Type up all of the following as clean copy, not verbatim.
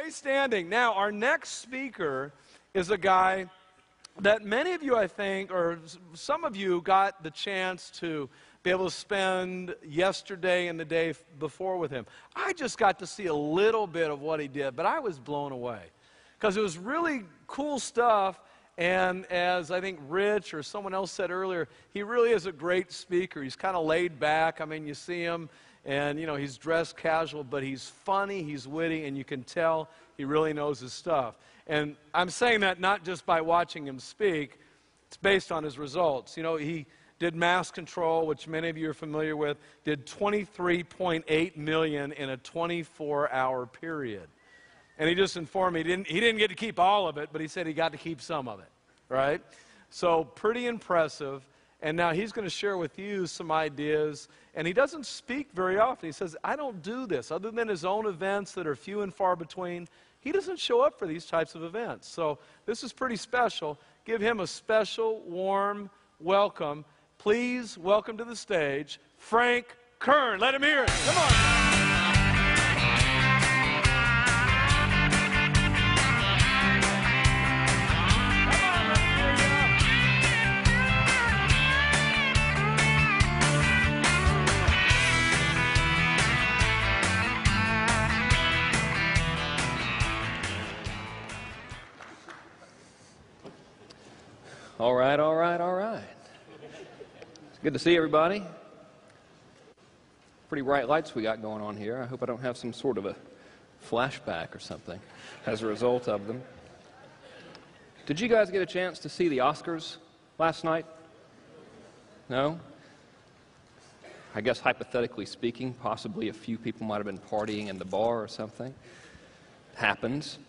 Stay standing. Now, our next speaker is a guy that many of you, I think, or some of you got the chance to be able to spend yesterday and the day before with him. I just got to see a little bit of what he did, but I was blown away because it was really cool stuff. And as I think Rich or someone else said earlier, he really is a great speaker. He's kind of laid back. I mean, you see him, and, you know, he's dressed casual, but he's funny, he's witty, and you can tell he really knows his stuff. And I'm saying that not just by watching him speak. It's based on his results. You know, he did mass control, which many of you are familiar with, did 23.8 million in a 24-hour period. And he just informed me he didn't get to keep all of it, but he said he got to keep some of it, right? So pretty impressive. And now he's going to share with you some ideas. And he doesn't speak very often. He says, I don't do this. Other than his own events that are few and far between, he doesn't show up for these types of events. So this is pretty special. Give him a special, warm welcome. Please welcome to the stage, Frank Kern. Let him hear it. Come on. All right, all right, all right. It's good to see everybody. Pretty bright lights we got going on here. I hope I don't have some sort of a flashback or something as a result of them. Did you guys get a chance to see the Oscars last night? No? I guess hypothetically speaking, possibly a few people might have been partying in the bar or something. Happens.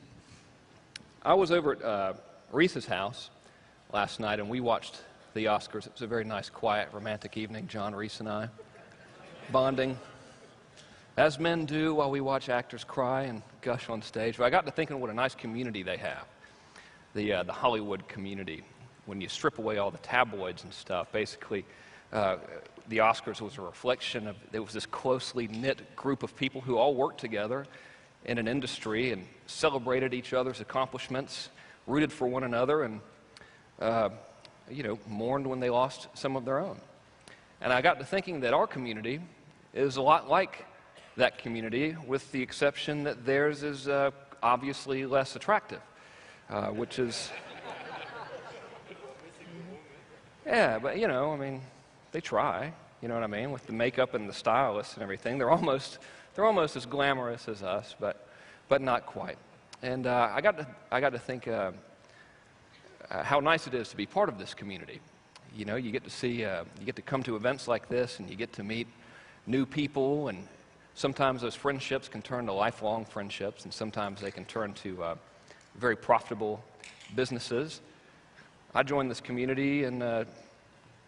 I was over at Reese's house last night, and we watched the Oscars. It was a very nice, quiet, romantic evening, John, Reese, and I, bonding, as men do while we watch actors cry and gush on stage. But I got to thinking what a nice community they have, the Hollywood community. When you strip away all the tabloids and stuff, basically, the Oscars was a reflection of, it was this closely knit group of people who all worked together in an industry and celebrated each other's accomplishments, rooted for one another, and you know, mourned when they lost some of their own. And I got to thinking that our community is a lot like that community, with the exception that theirs is obviously less attractive, which is, yeah, but you know, I mean, they try, you know what I mean, with the makeup and the stylists and everything. They're almost as glamorous as us, but not quite. And I got to think how nice it is to be part of this community. You know, you get to see, you get to come to events like this, and you get to meet new people, and sometimes those friendships can turn to lifelong friendships, and sometimes they can turn to very profitable businesses. I joined this community in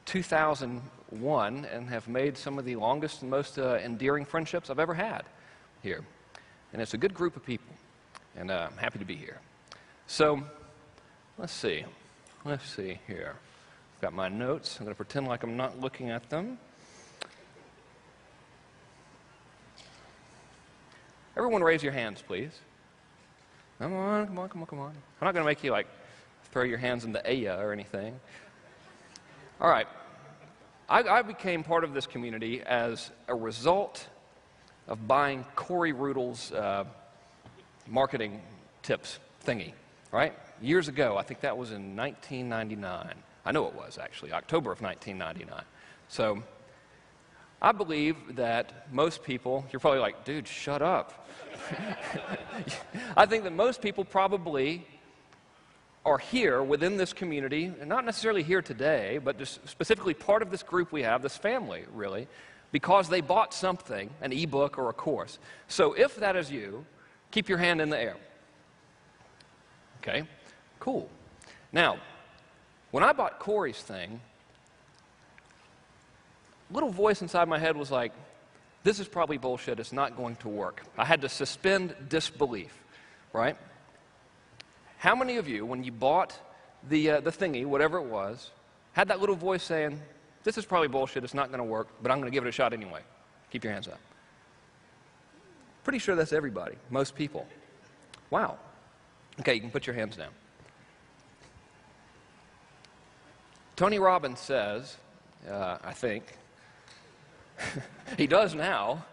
2001 and have made some of the longest and most endearing friendships I've ever had here. And it's a good group of people, and I'm happy to be here. So, let's see here. I've got my notes. I'm going to pretend like I'm not looking at them. Everyone raise your hands, please. Come on, come on, come on, come on. I'm not going to make you, like, throw your hands in the Aya or anything. All right. I became part of this community as a result of buying Corey Rudel's marketing tips thingy, right? Years ago, I think that was in 1999. I know it was, actually, October of 1999. So I believe that most people, you're probably like, dude, shut up. I think that most people probably are here within this community, and not necessarily here today, but just specifically part of this group we have, this family, really, because they bought something, an ebook or a course. So if that is you, keep your hand in the air. Okay? Cool. Now, when I bought Corey's thing, a little voice inside my head was like, this is probably bullshit, it's not going to work. I had to suspend disbelief, right? How many of you, when you bought the thingy, whatever it was, had that little voice saying, this is probably bullshit, it's not going to work, but I'm going to give it a shot anyway? Keep your hands up. Pretty sure that's everybody, most people. Wow. Okay, you can put your hands down. Tony Robbins says, I think, he does now,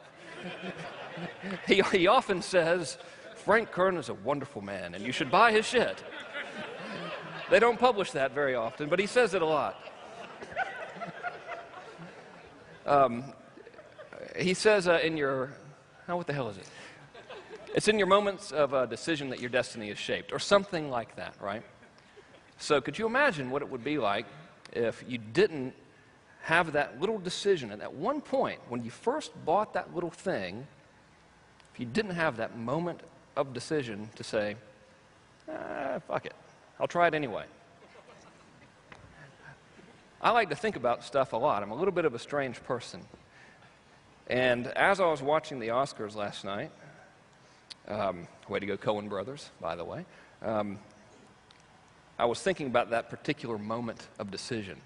he often says, Frank Kern is a wonderful man and you should buy his shit. They don't publish that very often, but he says it a lot. He says in your, what the hell is it? It's in your moments of decision that your destiny is shaped, or something like that, right? So could you imagine what it would be like if you didn't have that little decision at that one point when you first bought that little thing, if you didn't have that moment of decision to say, fuck it, I'll try it anyway. I like to think about stuff a lot. I'm a little bit of a strange person. And as I was watching the Oscars last night, way to go Coen brothers, by the way, I was thinking about that particular moment of decision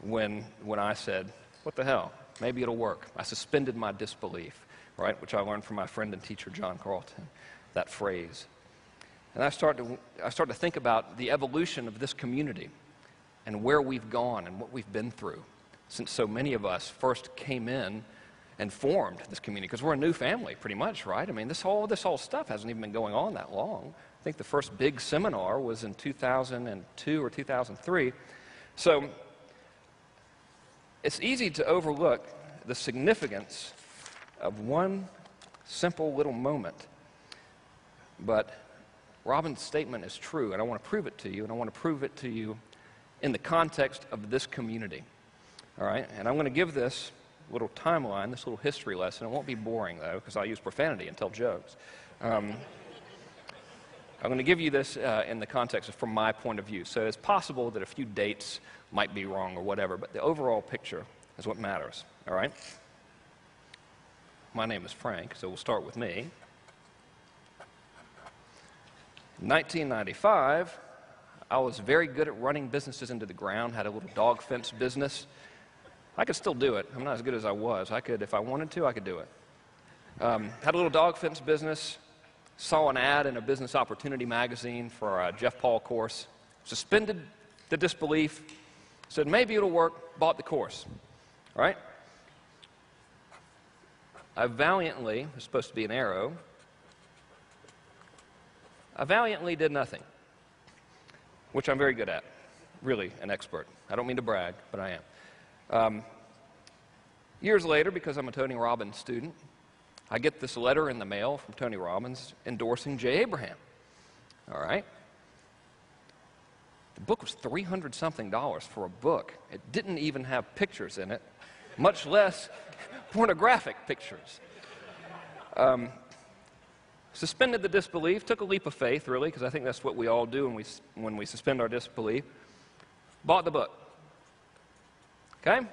when I said, what the hell, maybe it'll work. I suspended my disbelief, right, which I learned from my friend and teacher John Carlton, that phrase. And I start to think about the evolution of this community and where we've gone and what we've been through since so many of us first came in and formed this community, because we're a new family pretty much, right? I mean, this whole stuff hasn't even been going on that long. I think the first big seminar was in 2002 or 2003. So it's easy to overlook the significance of one simple little moment. But Robin's statement is true, and I want to prove it to you, and I want to prove it to you in the context of this community. All right? And I'm going to give this little timeline, this little history lesson. It won't be boring, though, because I'll use profanity and tell jokes. I'm going to give you this in the context of from my point of view. So it's possible that a few dates might be wrong or whatever, but the overall picture is what matters. All right? My name is Frank, so we'll start with me. In 1995, I was very good at running businesses into the ground, had a little dog fence business. I could still do it. I'm not as good as I was. I could, if I wanted to, I could do it. Had a little dog fence business, saw an ad in a business opportunity magazine for a Jeff Paul course, suspended the disbelief, said maybe it'll work, bought the course, right? I valiantly, it's supposed to be an arrow, I valiantly did nothing, which I'm very good at, really an expert. I don't mean to brag, but I am. Years later, because I'm a Tony Robbins student, I get this letter in the mail from Tony Robbins endorsing Jay Abraham. All right? The book was $300-something for a book. It didn't even have pictures in it, much less pornographic pictures. Suspended the disbelief, took a leap of faith, really, because I think that's what we all do when we suspend our disbelief. Bought the book. Okay?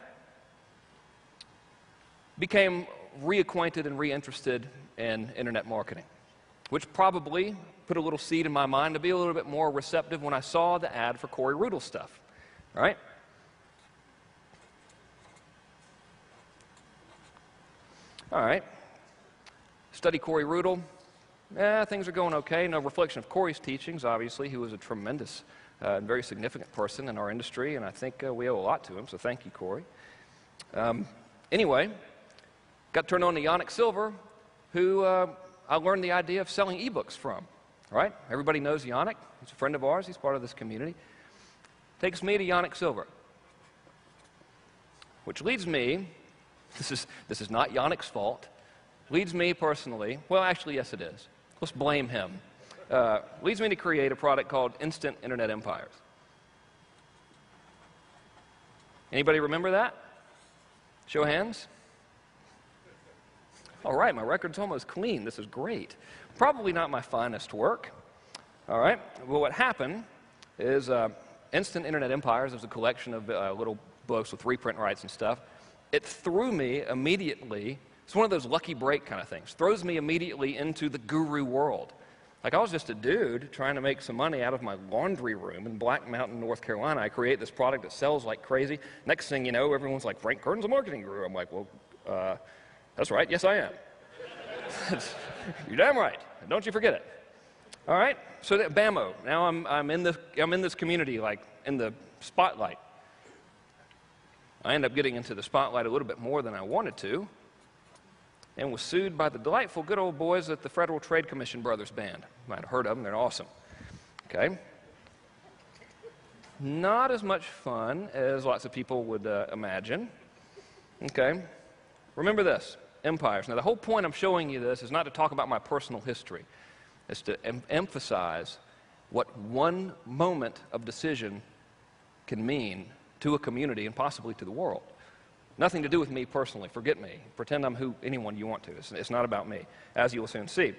Became reacquainted and reinterested in internet marketing, which probably put a little seed in my mind to be a little bit more receptive when I saw the ad for Corey Rudel's stuff, right? All right. Study Corey Rudel. Things are going okay. No reflection of Corey's teachings, obviously. He was a tremendous and very significant person in our industry, and I think we owe a lot to him, so thank you, Corey. Anyway, got turned on to Yannick Silver, who I learned the idea of selling ebooks from, right? Everybody knows Yannick. He's a friend of ours. He's part of this community. Takes me to Yannick Silver, which leads me, this is not Yannick's fault, leads me personally, well, actually, yes, it is. Let's blame him. Leads me to create a product called Instant Internet Empires. Anybody remember that? Show of hands. All right, my record's almost clean. This is great. Probably not my finest work. All right, well, what happened is Instant Internet Empires was a collection of little books with reprint rights and stuff. It threw me immediately, it's one of those lucky break kind of things, throws me immediately into the guru world. Like, I was just a dude trying to make some money out of my laundry room in Black Mountain, North Carolina. I create this product that sells like crazy. Next thing you know, everyone's like, Frank Kern's a marketing guru. I'm like, well, that's right. Yes, I am. You're damn right. Don't you forget it. All right, so that BAMO. Now I'm in this community, like in the spotlight. I end up getting into the spotlight a little bit more than I wanted to, and was sued by the delightful good old boys at the Federal Trade Commission Brothers Band. You might have heard of them, they're awesome. Okay. Not as much fun as lots of people would imagine. Okay. Remember this, empires. Now the whole point I'm showing you this is not to talk about my personal history. It's to emphasize what one moment of decision can mean to a community and possibly to the world. Nothing to do with me personally. Forget me. Pretend I'm anyone you want to. It's not about me, as you will soon see.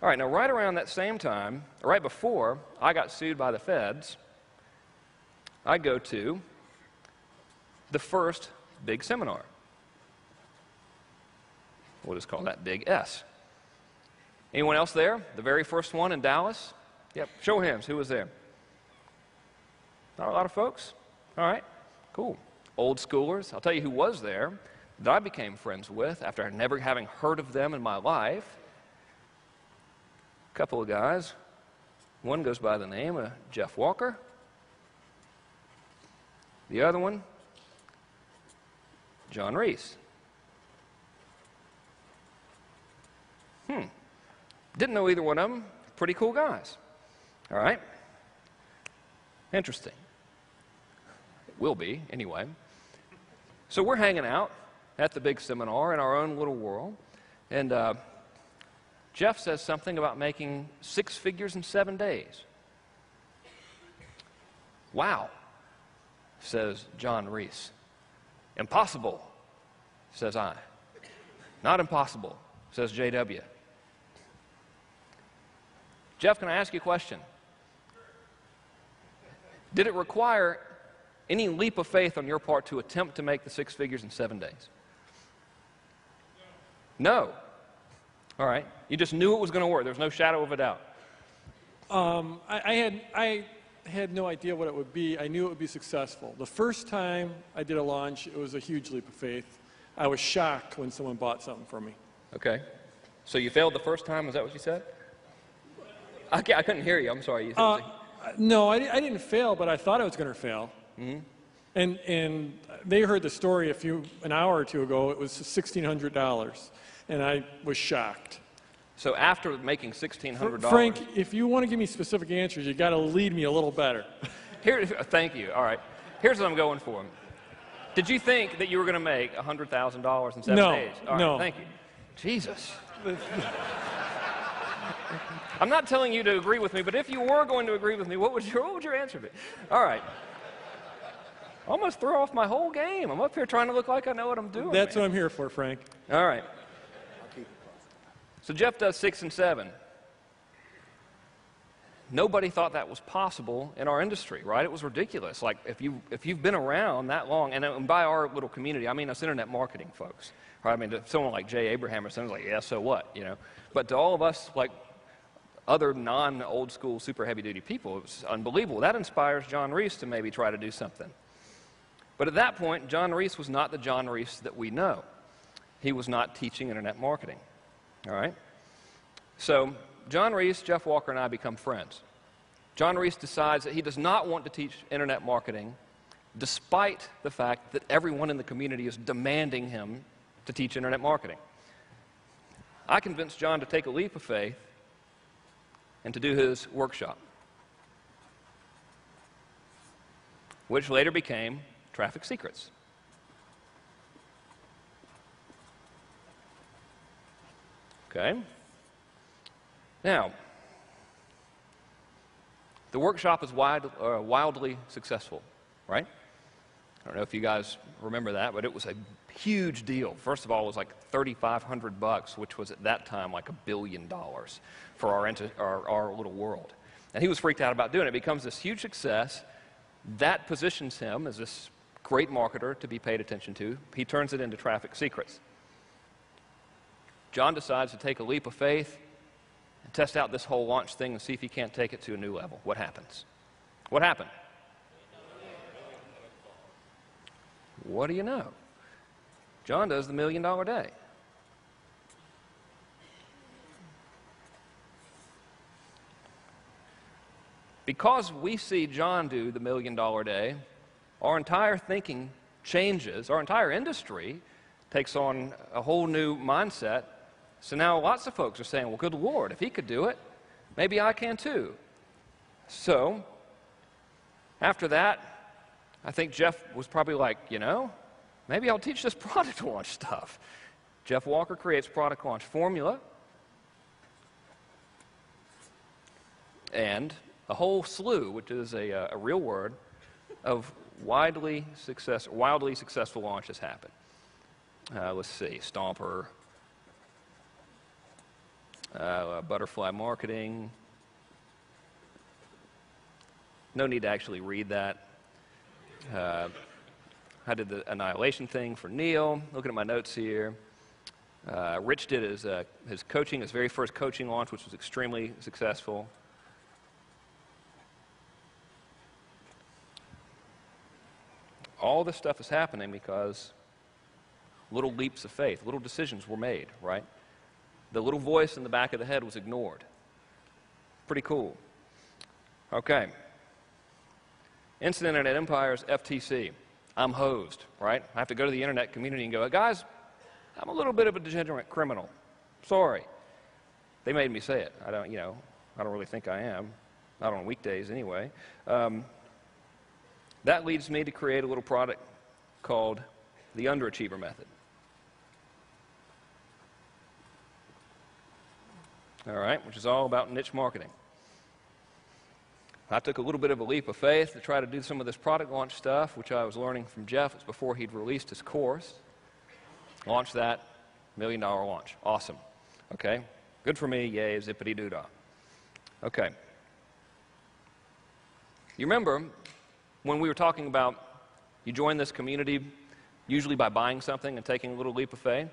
All right, now right around that same time, right before I got sued by the feds, I go to the first big seminar. We'll just call that Big S. Anyone else there? The very first one in Dallas? Yep, show of hands. Who was there? Not a lot of folks? All right, cool. Old schoolers. I'll tell you who was there that I became friends with after never having heard of them in my life. A couple of guys. One goes by the name of Jeff Walker. The other one, John Reese. Didn't know either one of them. Pretty cool guys. All right? Interesting. It will be, anyway. So we're hanging out at the big seminar in our own little world, and Jeff says something about making 6 figures in 7 days. Wow, says John Reese. Impossible, says I. Not impossible, says J.W. Jeff, can I ask you a question? Did it require any leap of faith on your part to attempt to make the 6 figures in 7 days? No. All right. You just knew it was going to work. There was no shadow of a doubt. I had no idea what it would be. I knew it would be successful. The first time I did a launch, it was a huge leap of faith. I was shocked when someone bought something from me. Okay. So you failed the first time? Is that what you said? I couldn't hear you. I'm sorry. No, I didn't fail, but I thought I was going to fail. Mm-hmm. And they heard the story an hour or two ago. It was $1,600, and I was shocked. So after making $1,600, Frank, if you want to give me specific answers, you got to lead me a little better. Thank you. All right. Here's what I'm going for. Did you think that you were going to make $100,000 in 7 days? All right, no. Thank you. Jesus. I'm not telling you to agree with me, but if you were going to agree with me, what would your answer be? All right. Almost throw off my whole game. I'm up here trying to look like I know what I'm doing. That's what I'm here for, Frank. All right. So Jeff does 6 and 7. Nobody thought that was possible in our industry, right? It was ridiculous. Like if you've been around that long, and by our little community, I mean us internet marketing folks, right? I mean to someone like Jay Abraham or something, like, yeah, so what, you know? But to all of us, like other non-old school, super heavy-duty people, it was unbelievable. That inspires John Reese to maybe try to do something. But at that point, John Reese was not the John Reese that we know. He was not teaching internet marketing, all right? So John Reese, Jeff Walker, and I become friends. John Reese decides that he does not want to teach internet marketing despite the fact that everyone in the community is demanding him to teach internet marketing. I convinced John to take a leap of faith and to do his workshop, which later became Traffic Secrets. Okay? Now, the workshop is wildly successful, right? I don't know if you guys remember that, but it was a huge deal. First of all, it was like $3,500, which was at that time like $1 billion for our little world. And he was freaked out about doing it. It becomes this huge success. That positions him as this great marketer to be paid attention to. He turns it into Traffic Secrets. John decides to take a leap of faith and test out this whole launch thing and see if he can't take it to a new level. What happens? What happened? What do you know? John does the $1 Million Day. because we see John do the $1 million day, our entire thinking changes. Our entire industry takes on a whole new mindset. So now lots of folks are saying, well, good Lord, if he could do it, maybe I can too. So after that, I think Jeff was probably like, maybe I'll teach this product launch stuff. Jeff Walker creates product launch formula and a whole slew, which is a real word, of wildly successful launches happen. Let's see, Stomper, butterfly marketing. No need to actually read that. I did the annihilation thing for Neil. Looking at my notes here. Rich did his very first coaching launch, which was extremely successful. All this stuff is happening because little leaps of faith, little decisions were made, right? The little voice in the back of the head was ignored. Pretty cool. Okay. Instant Internet Empires, FTC. I'm hosed, right? I have to go to the internet community and go, guys, I'm a little bit of a degenerate criminal. Sorry. They made me say it. I don't really think I am. Not on weekdays anyway. That leads me to create a little product called the Underachiever Method. All right, which is all about niche marketing. I took a little bit of a leap of faith to try to do some of this product launch stuff, which I was learning from Jeff. It's before he'd released his course. Launched that, $1 million launch. Awesome. Okay, good for me, yay, zippity-doo-dah. Okay. You remember when we were talking about you join this community usually by buying something and taking a little leap of faith?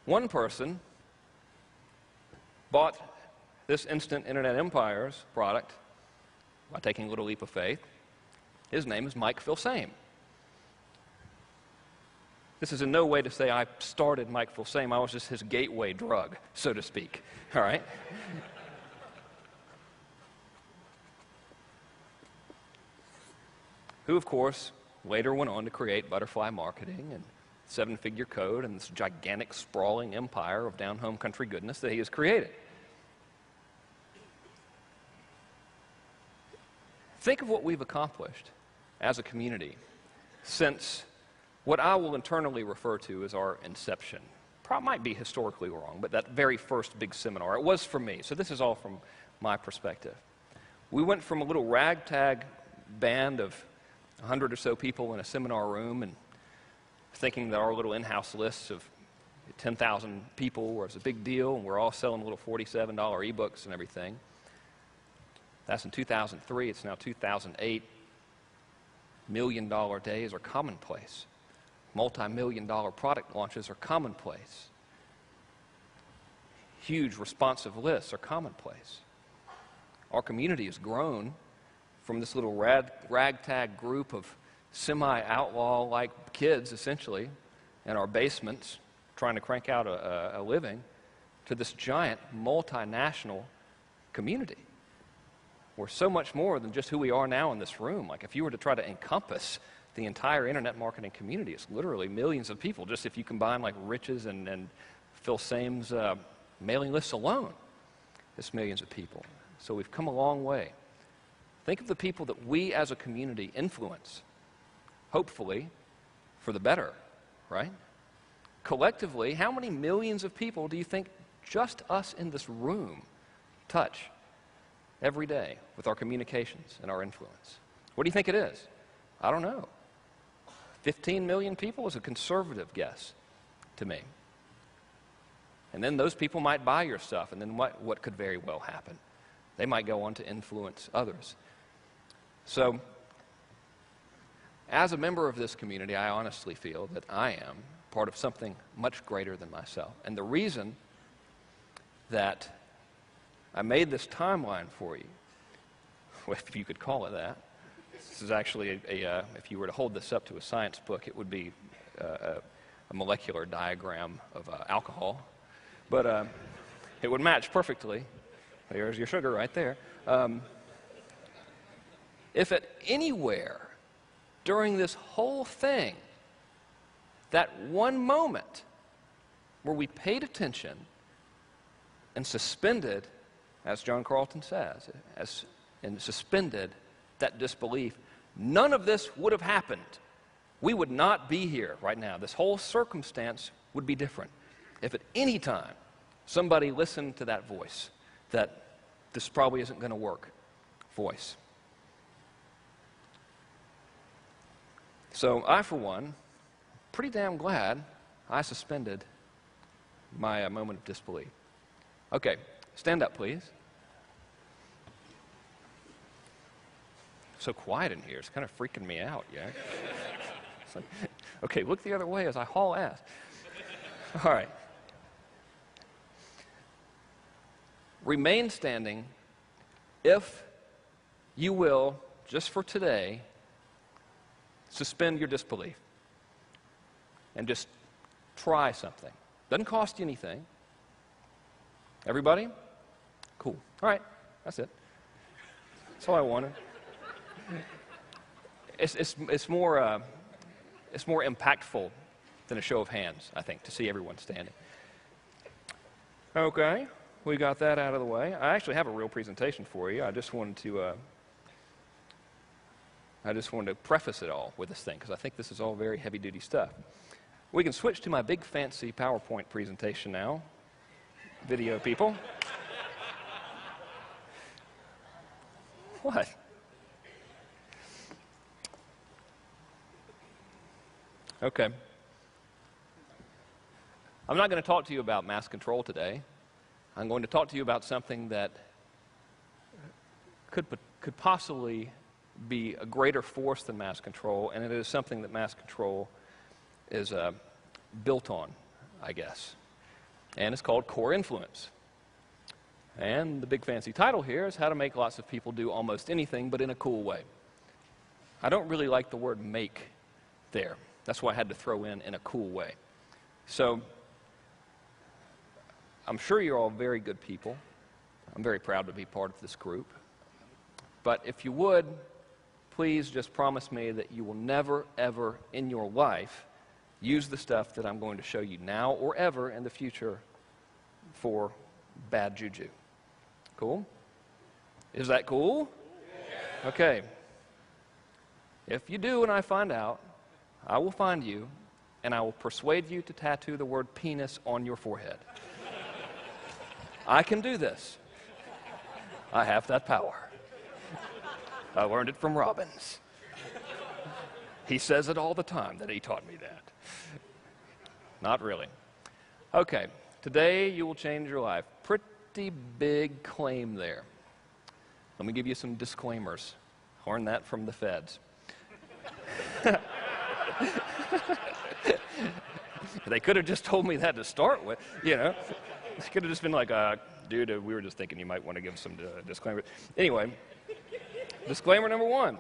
One person bought this Instant Internet Empires product by taking a little leap of faith. His name is Mike Filsame. This is in no way to say I started Mike Filsame. I was just his gateway drug, so to speak. All right? Who, of course, later went on to create butterfly marketing and seven-figure code and this gigantic, sprawling empire of down-home country goodness that he has created. Think of what we've accomplished as a community since what I will internally refer to as our inception. Might be historically wrong, but that very first big seminar, it was for me, so this is all from my perspective. We went from a little ragtag band of 100 or so people in a seminar room and thinking that our little in-house lists of 10,000 people was a big deal, and we're all selling little $47 ebooks and everything. That's in 2003. It's now 2008. $1 million days are commonplace. Multi-million-dollar product launches are commonplace. Huge responsive lists are commonplace. Our community has grown from this little ragtag group of semi-outlaw-like kids, essentially, in our basements trying to crank out a living, to this giant multinational community. We're so much more than just who we are now in this room. Like, if you were to try to encompass the entire internet marketing community, it's literally millions of people, just if you combine like Rich's and Phil Same's mailing lists alone. It's millions of people. So we've come a long way. Think of the people that we as a community influence, hopefully for the better, right? Collectively, how many millions of people do you think just us in this room touch every day with our communications and our influence? What do you think it is? I don't know. 15 million people is a conservative guess to me. And then those people might buy your stuff, and then what could very well happen? They might go on to influence others. So, as a member of this community, I honestly feel that I am part of something much greater than myself. And the reason that I made this timeline for you, if you could call it that, this is actually if you were to hold this up to a science book, it would be a molecular diagram of alcohol. But it would match perfectly. There's your sugar right there. If at anywhere during this whole thing, that one moment where we paid attention and suspended, as John Carlton says, and suspended that disbelief, none of this would have happened. We would not be here right now. This whole circumstance would be different if at any time somebody listened to that voice, that this probably isn't going to work voice. So I, for one, pretty damn glad I suspended my moment of disbelief. Okay, stand up, please. So quiet in here. It's kind of freaking me out, yeah? It's like, okay, look the other way as I haul ass. All right. Remain standing if you will, just for today, suspend your disbelief and just try something. Doesn't cost you anything. Everybody? Cool. All right, that's it. That's all I wanted. It's more impactful than a show of hands, I think, to see everyone standing. Okay, we got that out of the way. I actually have a real presentation for you. I just wanted to preface it all with this thing because I think this is all very heavy-duty stuff. We can switch to my big fancy PowerPoint presentation now. Video people. What? Okay. I'm not going to talk to you about mass control today. I'm going to talk to you about something that could possibly be a greater force than mass control, and it is something that mass control is built on, I guess. And it's called core influence. And the big fancy title here is how to make lots of people do almost anything, but in a cool way. I don't really like the word make there. That's why I had to throw in a cool way. So I'm sure you're all very good people. I'm very proud to be part of this group. But if you would, please just promise me that you will never, ever in your life use the stuff that I'm going to show you now or ever in the future for bad juju. Cool? Is that cool? Yeah. Okay. If you do and I find out, I will find you and I will persuade you to tattoo the word penis on your forehead. I can do this. I have that power. I learned it from Robbins. He says it all the time that he taught me that. Not really. Okay, today you will change your life. Pretty big claim there. Let me give you some disclaimers. Learned that from the feds. They could have just told me that to start with, you know. They could have just been like, dude, we were just thinking you might want to give some disclaimers. Anyway, disclaimer number one.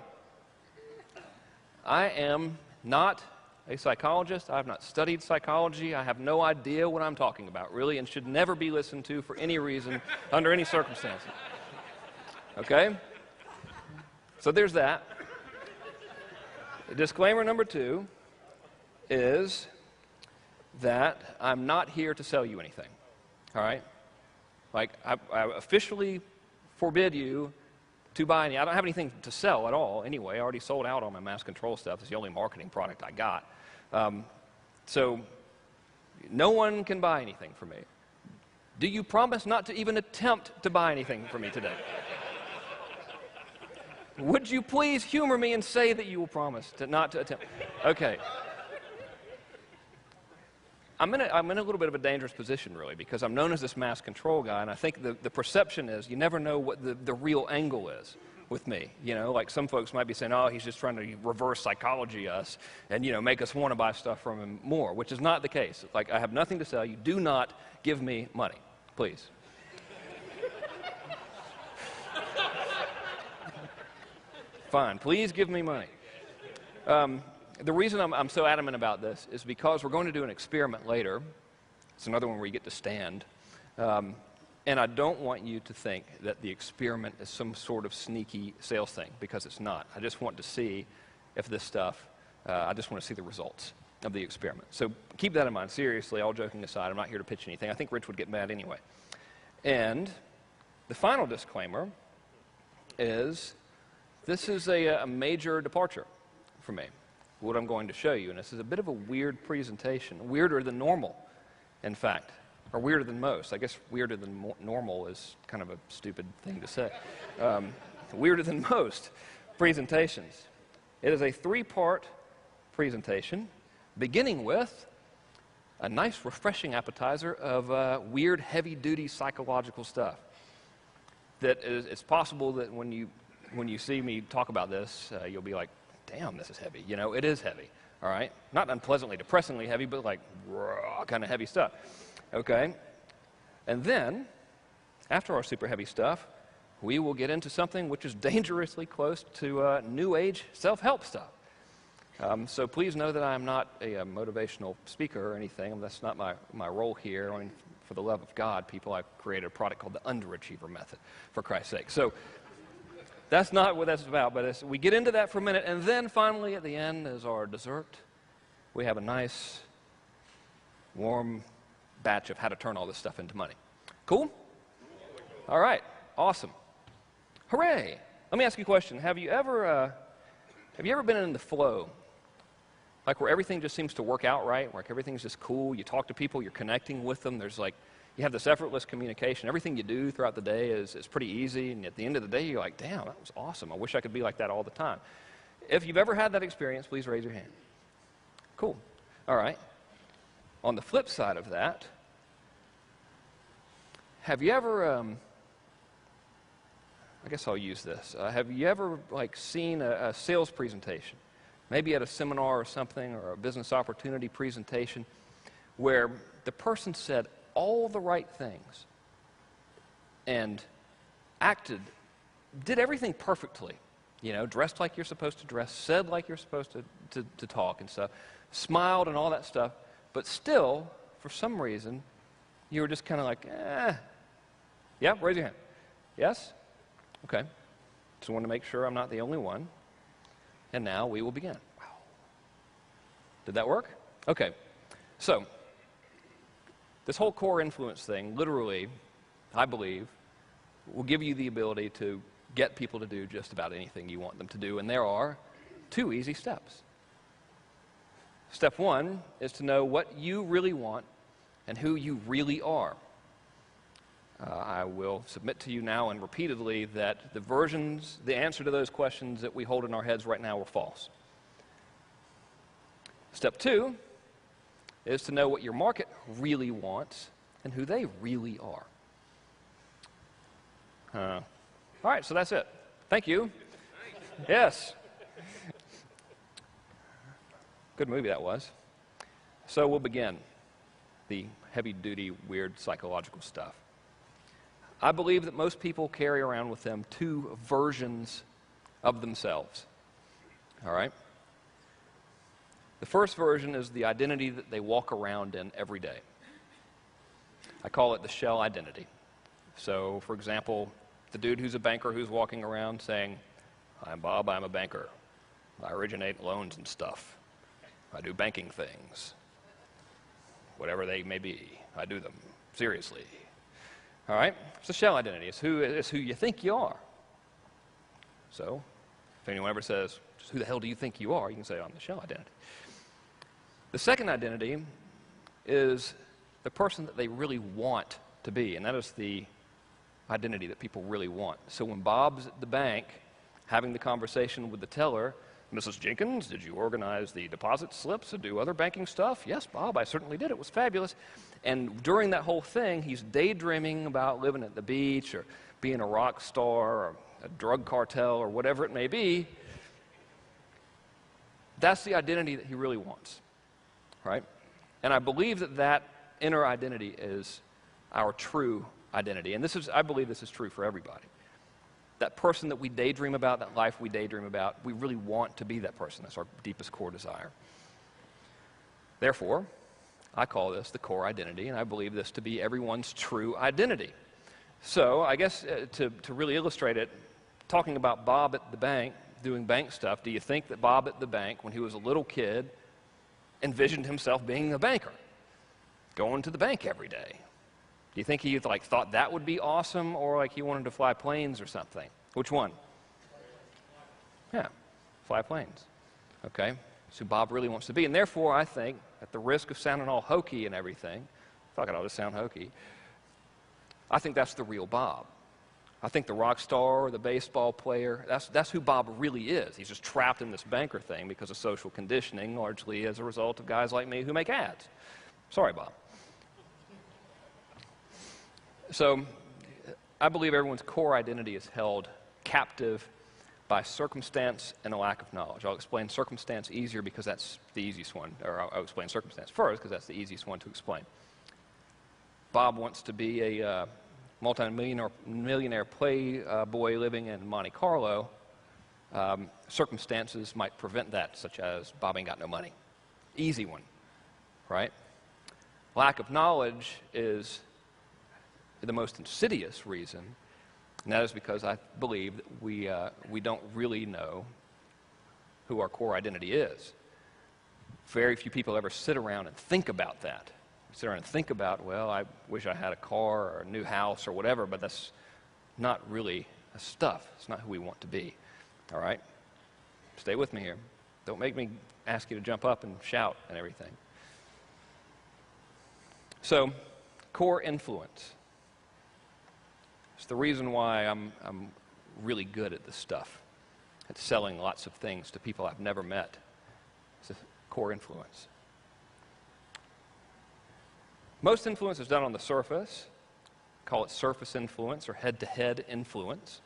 I am not a psychologist. I have not studied psychology. I have no idea what I'm talking about, really, and should never be listened to for any reason, under any circumstances. Okay? So there's that. Disclaimer number two is that I'm not here to sell you anything. All right? Like, I officially forbid you to buy any. I don't have anything to sell at all anyway. I already sold out on my mass control stuff. It's the only marketing product I got. So no one can buy anything from me. Do you promise not to even attempt to buy anything from me today? Would you please humor me and say that you will promise not to attempt? Okay. I'm in a little bit of a dangerous position, really, because I'm known as this mass control guy, and I think the perception is you never know what the real angle is with me. You know, like some folks might be saying, oh, he's just trying to reverse psychology us and, you know, make us want to buy stuff from him more, which is not the case. Like, I have nothing to sell you. Do not give me money, please. Fine, please give me money. The reason I'm so adamant about this is because we're going to do an experiment later. It's another one where you get to stand. And And I don't want you to think that the experiment is some sort of sneaky sales thing, because it's not. I just want to see if this stuff, I just want to see the results of the experiment. So keep that in mind. Seriously, all joking aside, I'm not here to pitch anything. I think Rich would get mad anyway. And the final disclaimer is this is a major departure for me, what I'm going to show you. And this is a bit of a weird presentation, weirder than normal, in fact. Or weirder than most. I guess weirder than normal is kind of a stupid thing to say. Weirder than most presentations. It is a 3-part presentation, beginning with a nice, refreshing appetizer of weird, heavy-duty psychological stuff. That it's possible that when you see me talk about this, you'll be like, damn, this is heavy. You know, it is heavy, all right? Not unpleasantly, depressingly heavy, but like raw kind of heavy stuff. Okay, and then, after our super heavy stuff, we will get into something which is dangerously close to New Age self-help stuff. So please know that I am not a motivational speaker or anything. That's not my role here. I mean, for the love of God, people, I've created a product called the Underachiever Method, for Christ's sake. So that's not what that's about, but we get into that for a minute, and then finally at the end is our dessert. We have a nice, warm batch of how to turn all this stuff into money. Cool? All right. Awesome. Hooray. Let me ask you a question. Have you ever been in the flow? Like where everything just seems to work out right, where everything's just cool, you talk to people, you're connecting with them, there's like, you have this effortless communication. Everything you do throughout the day is pretty easy, and at the end of the day, you're like, damn, that was awesome. I wish I could be like that all the time. If you've ever had that experience, please raise your hand. Cool. All right. On the flip side of that, have you ever, I guess I'll use this. Have you ever like seen a sales presentation, maybe at a seminar or something, or a business opportunity presentation, where the person said all the right things and did everything perfectly, you know, dressed like you're supposed to dress, said like you're supposed to talk and stuff, smiled and all that stuff, but still, for some reason, you were just kind of like, eh. Yeah, raise your hand. Yes? Okay. Just want to make sure I'm not the only one. And now we will begin. Wow. Did that work? Okay. So, this whole core influence thing, literally, I believe, will give you the ability to get people to do just about anything you want them to do. And there are 2 easy steps. Step 1 is to know what you really want and who you really are. I will submit to you now and repeatedly that the answer to those questions that we hold in our heads right now are false. Step 2 is to know what your market really wants and who they really are. All right, so that's it. Thank you. Yes. Good movie that was. So we'll begin the heavy-duty, weird psychological stuff. I believe that most people carry around with them 2 versions of themselves. All right? The first version is the identity that they walk around in every day. I call it the shell identity. So, for example, the dude who's a banker who's walking around saying, "I'm Bob, I'm a banker. I originate loans and stuff. I do banking things. Whatever they may be, I do them seriously." All right? It's a shell identity. It's who you think you are. So, if anyone ever says, "Just who the hell do you think you are?" you can say, "I'm the shell identity." The second identity is the person that they really want to be, and that is the identity that people really want. So when Bob's at the bank having the conversation with the teller, "Mrs. Jenkins, did you organize the deposit slips and do other banking stuff?" "Yes, Bob, I certainly did. It was fabulous." And during that whole thing, he's daydreaming about living at the beach or being a rock star or a drug cartel or whatever it may be. That's the identity that he really wants, right? And I believe that that inner identity is our true identity. And I believe this is true for everybody. That person that we daydream about, that life we daydream about, we really want to be that person. That's our deepest core desire. Therefore, I call this the core identity, and I believe this to be everyone's true identity. So I guess to really illustrate it, talking about Bob at the bank doing bank stuff, do you think that Bob at the bank, when he was a little kid, envisioned himself being a banker, going to the bank every day? Do you think he thought that would be awesome, or he wanted to fly planes or something? Which one? Yeah, fly planes. Okay, so Bob really wants to be, and therefore I think, at the risk of sounding all hokey and everything, I thought it ought to sound hokey, I think that's the real Bob. I think the rock star or the baseball player, that's who Bob really is. He's just trapped in this banker thing because of social conditioning, largely as a result of guys like me who make ads. Sorry, Bob. So I believe everyone's core identity is held captive by circumstance and a lack of knowledge. I'll explain circumstance easier because that's the easiest one, or I'll explain circumstance first because that's the easiest one to explain. Bob wants to be a multi-millionaire playboy living in Monte Carlo. Circumstances might prevent that, such as Bob ain't got no money. Easy one, right? Lack of knowledge is the most insidious reason, and that is because I believe that we don't really know who our core identity is. Very few people ever sit around and think about that. Sit around and think about, well, I wish I had a car or a new house or whatever, but that's not really stuff. It's not who we want to be, all right? Stay with me here. Don't make me ask you to jump up and shout and everything. So, core influence. It's the reason why I'm really good at this stuff, at selling lots of things to people I've never met. It's a core influence. Most influence is done on the surface. Call it surface influence or head-to-head influence.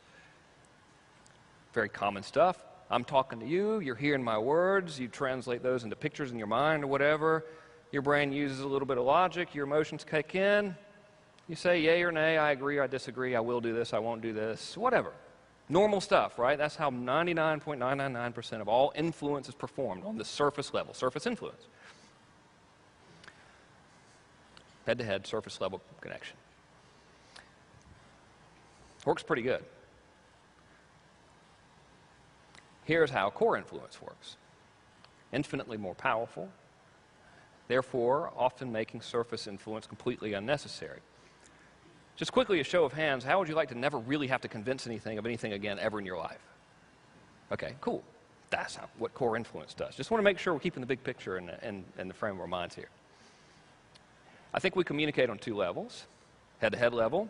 Very common stuff. I'm talking to you, you're hearing my words, you translate those into pictures in your mind or whatever. Your brain uses a little bit of logic, your emotions kick in. You say yay or nay, I agree, I disagree, I will do this, I won't do this, whatever. Normal stuff, right? That's how 99.999% of all influence is performed on the surface level, surface influence. Head-to-head, surface-level connection. Works pretty good. Here's how core influence works. Infinitely more powerful, therefore often making surface influence completely unnecessary. Just quickly, a show of hands, how would you like to never really have to convince anything of anything again ever in your life? Okay, cool. That's what core influence does. Just want to make sure we're keeping the big picture in the frame of our minds here. I think we communicate on two levels, head-to-head level,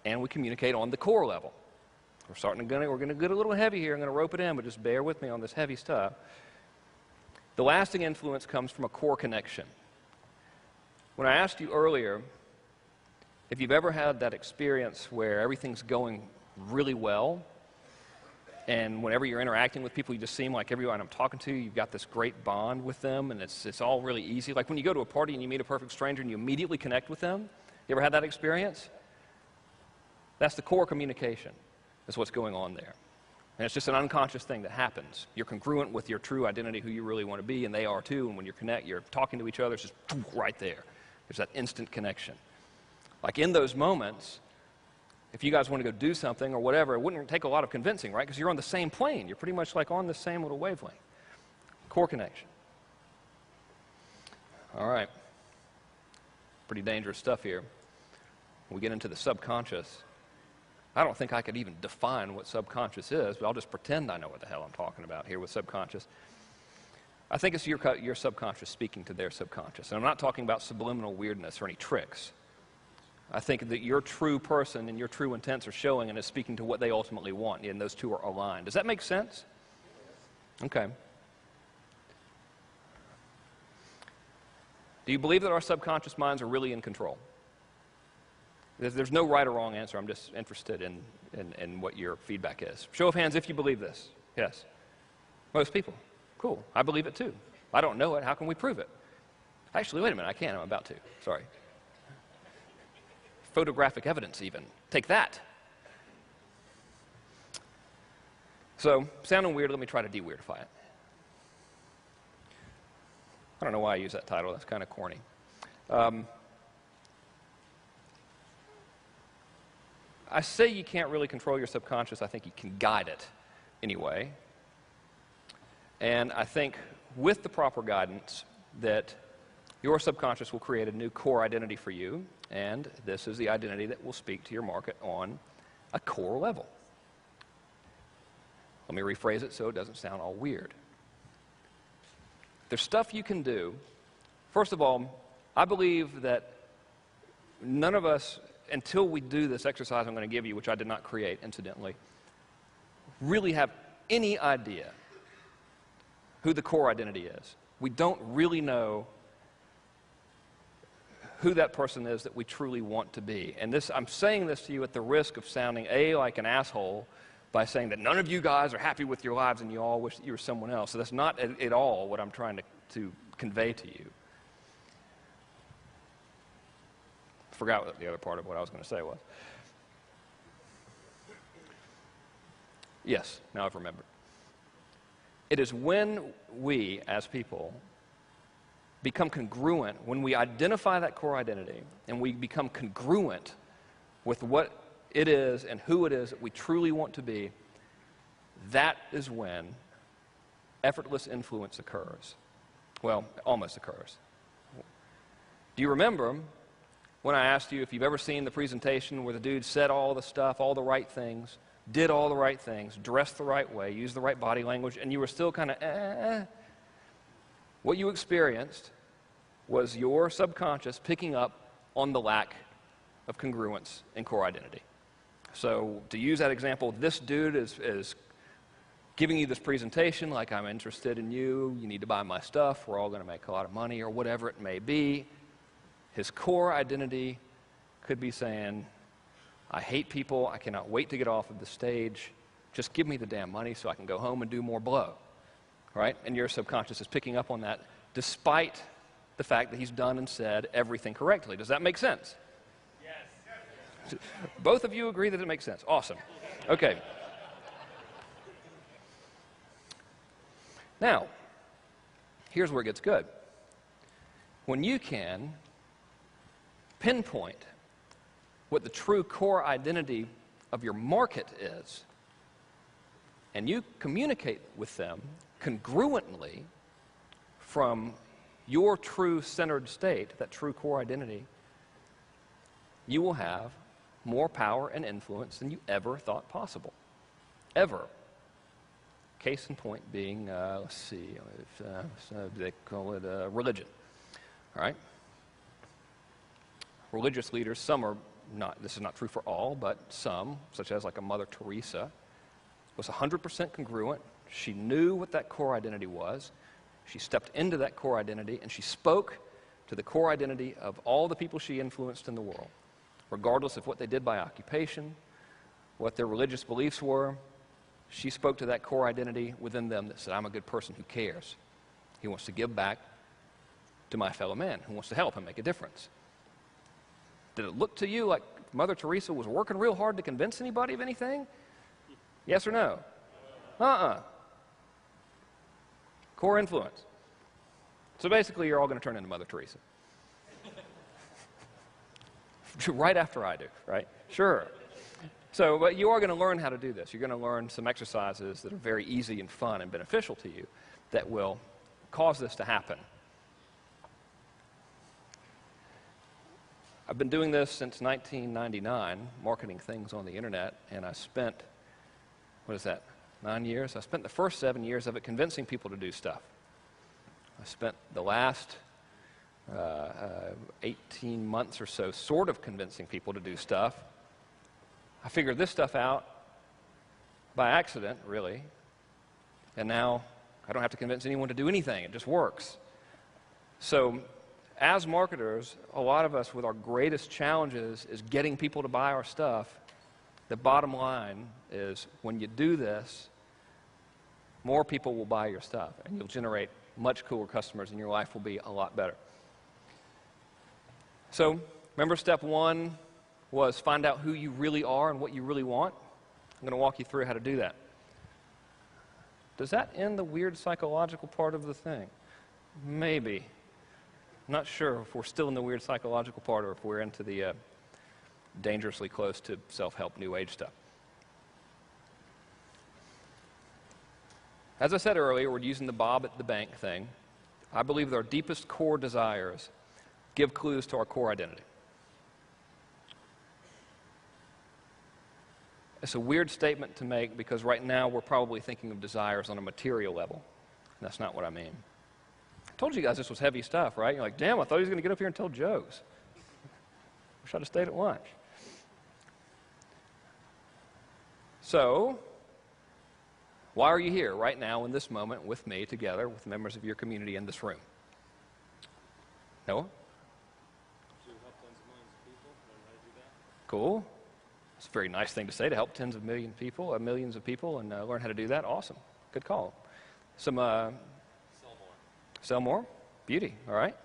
and we communicate on the core level. We're going to get a little heavy here. I'm going to rope it in, but just bear with me on this heavy stuff. The lasting influence comes from a core connection. When I asked you earlier if you've ever had that experience where everything's going really well, and whenever you're interacting with people, you just seem like everyone I'm talking to, you've got this great bond with them, and it's all really easy. Like when you go to a party and you meet a perfect stranger and you immediately connect with them. You ever had that experience? That's the core communication. That's what's going on there. And it's just an unconscious thing that happens. You're congruent with your true identity, who you really want to be, and they are too. And when you're talking to each other, it's just right there. There's that instant connection. Like in those moments, if you guys want to go do something or whatever, it wouldn't take a lot of convincing, right? Because you're on the same plane. You're pretty much like on the same little wavelength. Core connection. All right. Pretty dangerous stuff here. When we get into the subconscious, I don't think I could even define what subconscious is, but I'll just pretend I know what the hell I'm talking about here with subconscious. I think it's your subconscious speaking to their subconscious. And I'm not talking about subliminal weirdness or any tricks. I think that your true person and your true intents are showing and is speaking to what they ultimately want, and those two are aligned. Does that make sense? Okay. Do you believe that our subconscious minds are really in control? There's no right or wrong answer. I'm just interested in what your feedback is. Show of hands if you believe this. Yes. Most people. Cool. I believe it too. I don't know it. How can we prove it? Actually, wait a minute. I can. I'm about to. Sorry. Photographic evidence even. Take that. So, sounding weird, let me try to de-weirdify it. I don't know why I use that title. That's kind of corny. I say you can't really control your subconscious. I think you can guide it anyway. And I think with the proper guidance that your subconscious will create a new core identity for you, and this is the identity that will speak to your market on a core level. Let me rephrase it so it doesn't sound all weird. There's stuff you can do. First of all, I believe that none of us, until we do this exercise I'm going to give you, which I did not create, incidentally, really have any idea who the core identity is. We don't really know who that person is that we truly want to be. And this, I'm saying this to you at the risk of sounding, A, like an asshole, by saying that none of you guys are happy with your lives and you all wish that you were someone else. So that's not at all what I'm trying to convey to you. Forgot what the other part of what I was going to say was. Yes, now I've remembered. It is when we, as people, become congruent, when we identify that core identity and we become congruent with what it is and who it is that we truly want to be, that is when effortless influence occurs. Well, almost occurs. Do you remember when I asked you if you've ever seen the presentation where the dude said all the stuff, all the right things, did all the right things, dressed the right way, used the right body language, and you were still kind of What you experienced was your subconscious picking up on the lack of congruence in core identity. So to use that example, this dude is giving you this presentation like, I'm interested in you, you need to buy my stuff, we're all going to make a lot of money, or whatever it may be. His core identity could be saying, I hate people, I cannot wait to get off of the stage, just give me the damn money so I can go home and do more blow. Right? And your subconscious is picking up on that despite the fact that he's done and said everything correctly. Does that make sense? Yes. Both of you agree that it makes sense. Awesome. Okay. Now, here's where it gets good. When you can pinpoint what the true core identity of your market is, and you communicate with them congruently from your true centered state, that true core identity, you will have more power and influence than you ever thought possible. Ever. Case in point being, let's see, they call it religion. All right? Religious leaders, some are not, this is not true for all, but some, such as like a Mother Teresa, was 100% congruent. She knew what that core identity was. She stepped into that core identity, and she spoke to the core identity of all the people she influenced in the world, regardless of what they did by occupation, what their religious beliefs were. She spoke to that core identity within them that said, I'm a good person who cares. He wants to give back to my fellow man, who wants to help and make a difference. Did it look to you like Mother Teresa was working real hard to convince anybody of anything? Yes or no? Core influence. So basically, you're all going to turn into Mother Teresa. Right after I do, right? Sure. So, but you are going to learn how to do this. You're going to learn some exercises that are very easy and fun and beneficial to you that will cause this to happen. I've been doing this since 1999, marketing things on the internet, and I spent, 9 years? I spent the first 7 years of it convincing people to do stuff. I spent the last 18 months or so sort of convincing people to do stuff. I figured this stuff out by accident, really, and now I don't have to convince anyone to do anything. It just works. So as marketers, a lot of us with our greatest challenges is getting people to buy our stuff. The bottom line is when you do this, more people will buy your stuff, and you'll generate much cooler customers, and your life will be a lot better. So remember, step one was find out who you really are and what you really want. I'm going to walk you through how to do that. Does that end the weird psychological part of the thing? Maybe. I'm not sure if we're still in the weird psychological part or if we're into the dangerously close to self-help new age stuff. As I said earlier, we're using the Bob at the bank thing. I believe that our deepest core desires give clues to our core identity. It's a weird statement to make because right now we're probably thinking of desires on a material level. That's not what I mean. I told you guys this was heavy stuff, right? You're like, damn, I thought he was going to get up here and tell jokes. Wish I'd have stayed at lunch. So, why are you here right now in this moment with me together with members of your community in this room? Noah? To help tens of millions of people, learn how to do that. Cool. It's a very nice thing to say, to help tens of millions of people, and learn how to do that. Awesome. Good call. Some Sell more. sell more. Beauty. All right.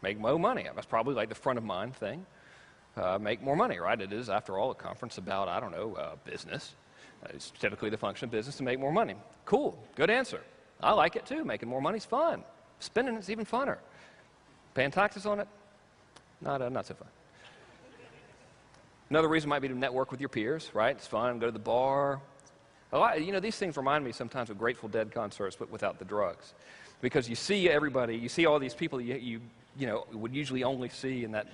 Make more money. That's probably like the front of mind thing. Make more money, right? It is, after all, a conference about, I don't know, business. It's typically the function of business to make more money. Cool. Good answer. I like it too. Making more money is fun. Spending it's even funner. Paying taxes on it, not so fun. Another reason might be to network with your peers, right? It's fun. Go to the bar. These things remind me sometimes of Grateful Dead concerts, but without the drugs, because you see everybody, you see all these people you would usually only see in that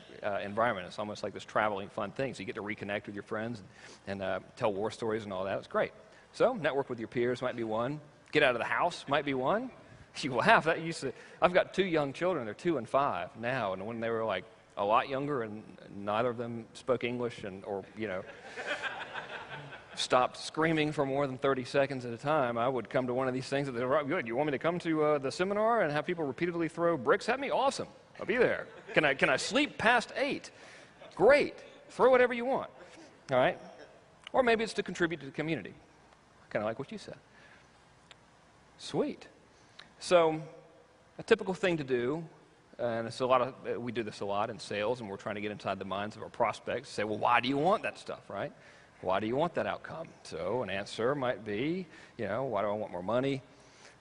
environment. It's almost like this traveling fun thing. So you get to reconnect with your friends and tell war stories and all that. It's great. So network with your peers might be one. Get out of the house might be one. You laugh. I've got 2 young children. They're 2 and 5 now, and when they were like a lot younger and neither of them spoke English or stopped screaming for more than 30 seconds at a time, I would come to one of these things that they're right, good. You want me to come to the seminar and have people repeatedly throw bricks at me? Awesome. I'll be there. Can I sleep past 8? Great. Throw whatever you want. All right? Or maybe it's to contribute to the community. Kind of like what you said. Sweet. So a typical thing to do, and it's we do this a lot in sales, and we're trying to get inside the minds of our prospects, say, well, why do you want that stuff, right? Why do you want that outcome? So an answer might be, why do I want more money?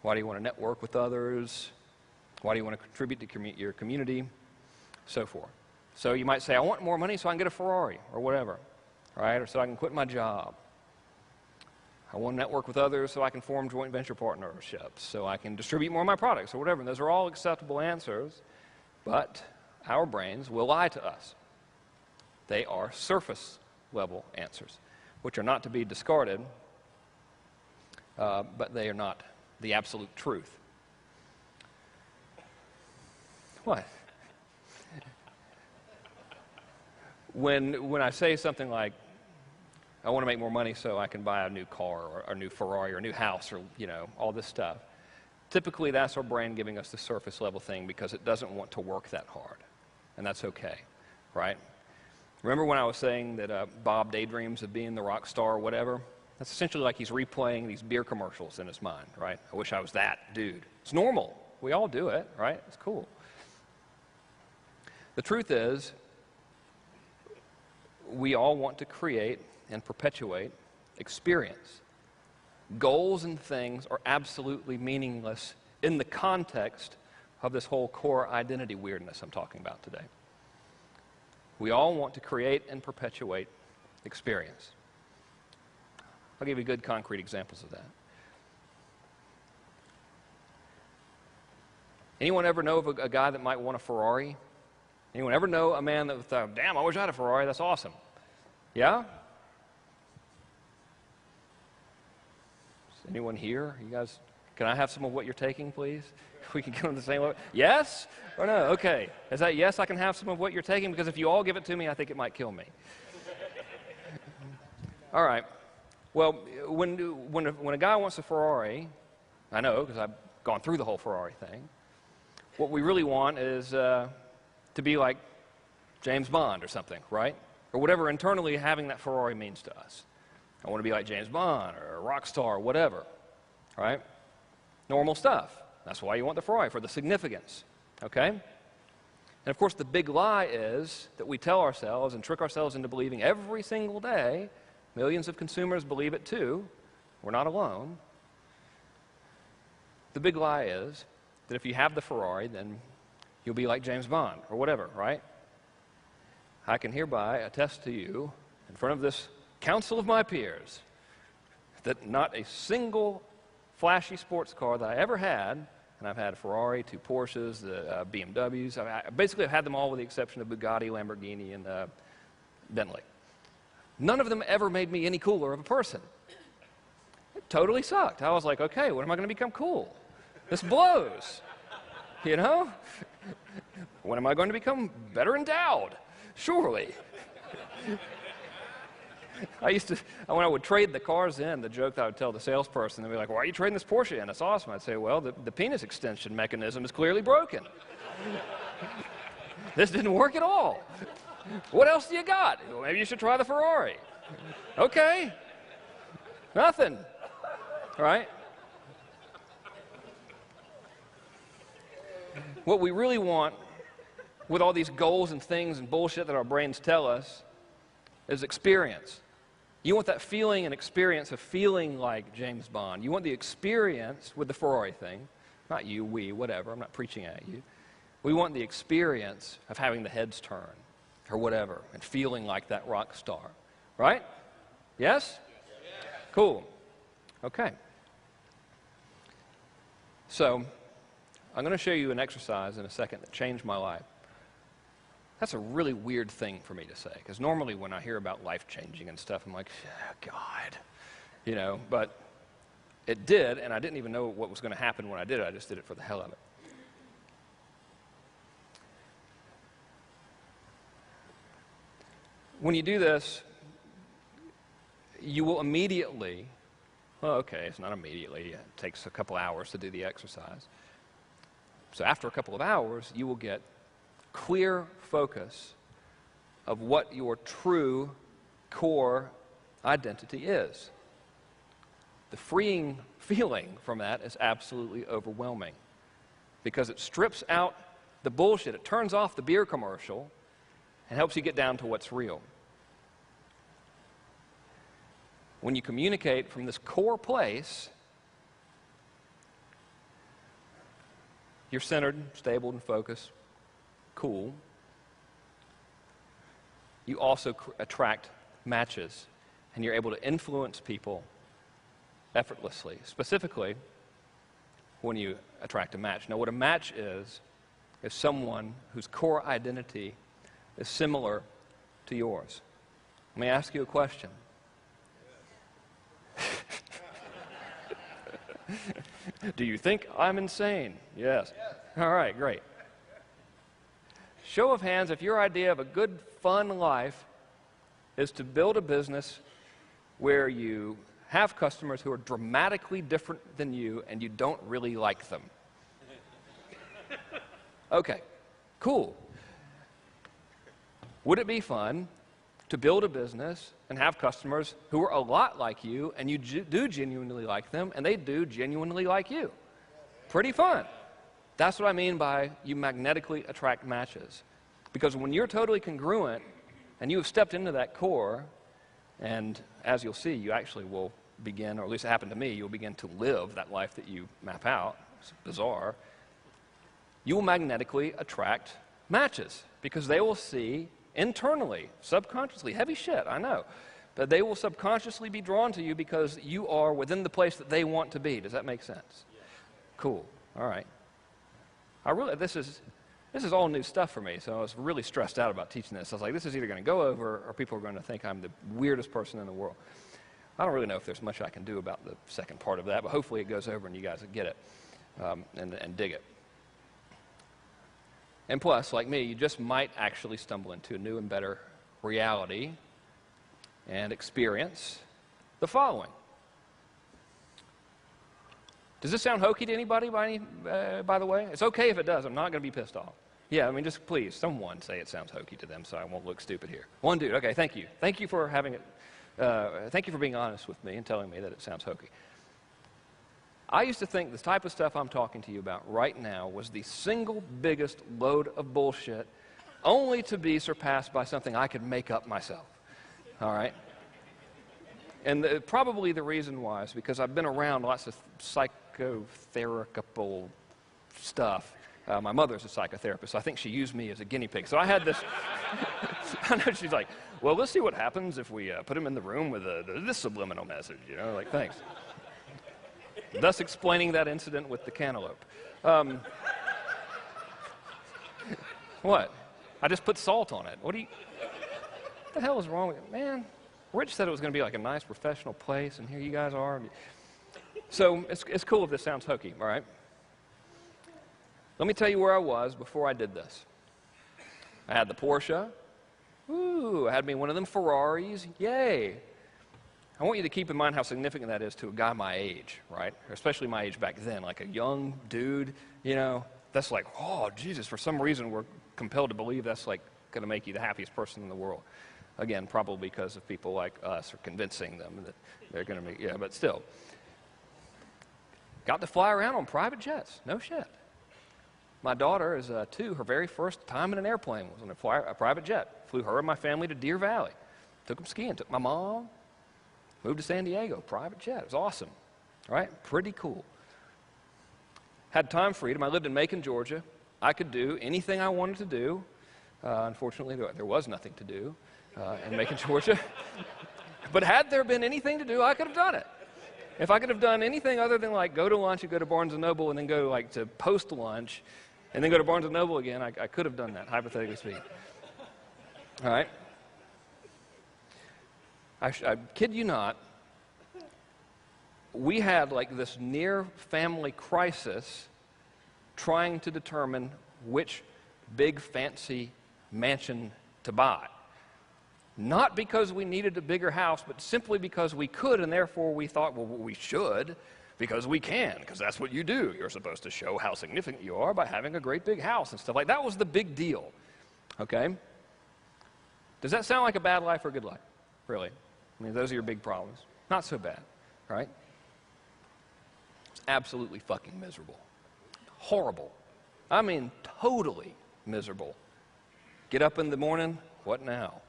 Why do you want to network with others? Why do you want to contribute to your community? So forth. So you might say, I want more money so I can get a Ferrari or whatever, right? Or so I can quit my job. I want to network with others so I can form joint venture partnerships, so I can distribute more of my products or whatever. And those are all acceptable answers, but our brains will lie to us. They are surface level answers, which are not to be discarded, but they are not the absolute truth. What? When I say something like, I want to make more money so I can buy a new car or a new Ferrari or a new house or, all this stuff, typically that's our brain giving us the surface level thing because it doesn't want to work that hard. And that's okay, right? Remember when I was saying that Bob daydreams of being the rock star or whatever? That's essentially like he's replaying these beer commercials in his mind, right? I wish I was that dude. It's normal. We all do it, right? It's cool. The truth is, we all want to create and perpetuate experience. Goals and things are absolutely meaningless in the context of this whole core identity weirdness I'm talking about today. We all want to create and perpetuate experience. I'll give you good concrete examples of that. Anyone ever know of a guy that might want a Ferrari? Anyone ever know a man that thought, damn, I wish I had a Ferrari, that's awesome? Yeah? Is anyone here? You guys, can I have some of what you're taking, please? We can get on the same level. Yes or no? Okay. Is that yes, I can have some of what you're taking? Because if you all give it to me, I think it might kill me. All right. Well, when a guy wants a Ferrari, I know because I've gone through the whole Ferrari thing, what we really want is to be like James Bond or something, right? Or whatever internally having that Ferrari means to us. I want to be like James Bond or a rock star or whatever, right? Normal stuff. That's why you want the Ferrari, for the significance, okay? And of course, the big lie is that we tell ourselves and trick ourselves into believing every single day. Millions of consumers believe it too. We're not alone. The big lie is that if you have the Ferrari, then you'll be like James Bond or whatever, right? I can hereby attest to you, in front of this council of my peers, that not a single flashy sports car that I ever had, and I've had a Ferrari, 2 Porsches, BMWs, basically I've had them all with the exception of Bugatti, Lamborghini, and Bentley. None of them ever made me any cooler of a person. It totally sucked. I was like, okay, when am I going to become cool? This blows, you know? When am I going to become better endowed? Surely. When I would trade the cars in, the joke that I would tell the salesperson, they'd be like, why are you trading this Porsche in? It's awesome. I'd say, well, the penis extension mechanism is clearly broken. This didn't work at all. What else do you got? Well, maybe you should try the Ferrari. Okay. Nothing. Right? What we really want with all these goals and things and bullshit that our brains tell us is experience. You want that feeling and experience of feeling like James Bond. You want the experience with the Ferrari thing. Not you, we, whatever. I'm not preaching at you. We want the experience of having the heads turn or whatever and feeling like that rock star. Right? Yes? Cool. Okay. So, I'm going to show you an exercise in a second that changed my life. That's a really weird thing for me to say, because normally when I hear about life-changing and stuff, I'm like, oh, God, you know, but it did, and I didn't even know what was going to happen when I did it. I just did it for the hell of it. When you do this, you will immediately, well, okay, it's not immediately. It takes a couple hours to do the exercise. So after a couple of hours, you will get clear focus of what your true core identity is. The freeing feeling from that is absolutely overwhelming because it strips out the bullshit. It turns off the beer commercial and helps you get down to what's real. When you communicate from this core place, you're centered, stable, and focused. Cool. You also attract matches, and you're able to influence people effortlessly, specifically when you attract a match. Now, what a match is someone whose core identity is similar to yours. Let me ask you a question. Do you think I'm insane? Yes. All right, great. Show of hands if your idea of a good, fun life is to build a business where you have customers who are dramatically different than you and you don't really like them. Okay, cool. Would it be fun to build a business and have customers who are a lot like you and you do genuinely like them and they do genuinely like you? Pretty fun. That's what I mean by you magnetically attract matches. Because when you're totally congruent and you have stepped into that core, and as you'll see, you actually will begin, or at least it happened to me, you'll begin to live that life that you map out. It's bizarre. You will magnetically attract matches because they will see internally, subconsciously, heavy shit, I know, but they will subconsciously be drawn to you because you are within the place that they want to be. Does that make sense? Cool. All right. This is all new stuff for me, so I was really stressed out about teaching this. I was like, this is either going to go over or people are going to think I'm the weirdest person in the world. I don't really know if there's much I can do about the second part of that, but hopefully it goes over and you guys get it and dig it. And plus, like me, you just might actually stumble into a new and better reality and experience the following. Does this sound hokey to anybody, by the way? It's okay if it does. I'm not going to be pissed off. Yeah, I mean, just please, someone say it sounds hokey to them so I won't look stupid here. One dude. Okay, thank you. Thank you for having it. Thank you for being honest with me and telling me that it sounds hokey. I used to think this type of stuff I'm talking to you about right now was the single biggest load of bullshit, only to be surpassed by something I could make up myself. All right? And probably the reason why is because I've been around lots of psychotherapeutic stuff. My mother's a psychotherapist, so I think she used me as a guinea pig. So I had this... I know she's like, well, let's see what happens if we put him in the room with this subliminal message, you know, like, thanks. Thus explaining that incident with the cantaloupe. What? I just put salt on it. What the hell is wrong with it? Man, Rich said it was going to be like a nice professional place, and here you guys are. So it's cool if this sounds hokey, all right? Let me tell you where I was before I did this. I had the Porsche. Ooh, I had me one of them Ferraris. Yay. I want you to keep in mind how significant that is to a guy my age, right? Especially my age back then, like a young dude, you know. That's like, oh, Jesus, for some reason we're compelled to believe that's like going to make you the happiest person in the world. Again, probably because of people like us are convincing them that they're going to make, yeah, but still. Got to fly around on private jets, no shit. My daughter is 2. Her very first time in an airplane was on a private jet. Flew her and my family to Deer Valley. Took them skiing. Took my mom. Moved to San Diego. Private jet. It was awesome. All right? Pretty cool. Had time freedom. I lived in Macon, Georgia. I could do anything I wanted to do. Unfortunately, there was nothing to do in Macon, Georgia. But had there been anything to do, I could have done it. If I could have done anything other than like go to lunch and go to Barnes & Noble and then go like to post lunch and then go to Barnes & Noble again, I could have done that, hypothetically speaking. All right? I kid you not, we had like this near family crisis trying to determine which big fancy mansion to buy. Not because we needed a bigger house, but simply because we could, and therefore we thought, well, we should, because we can, because that's what you do. You're supposed to show how significant you are by having a great big house and stuff like that. That was the big deal, okay? Does that sound like a bad life or a good life? Really? I mean, those are your big problems. Not so bad, right? It's absolutely fucking miserable. Horrible. I mean, totally miserable. Get up in the morning, what now?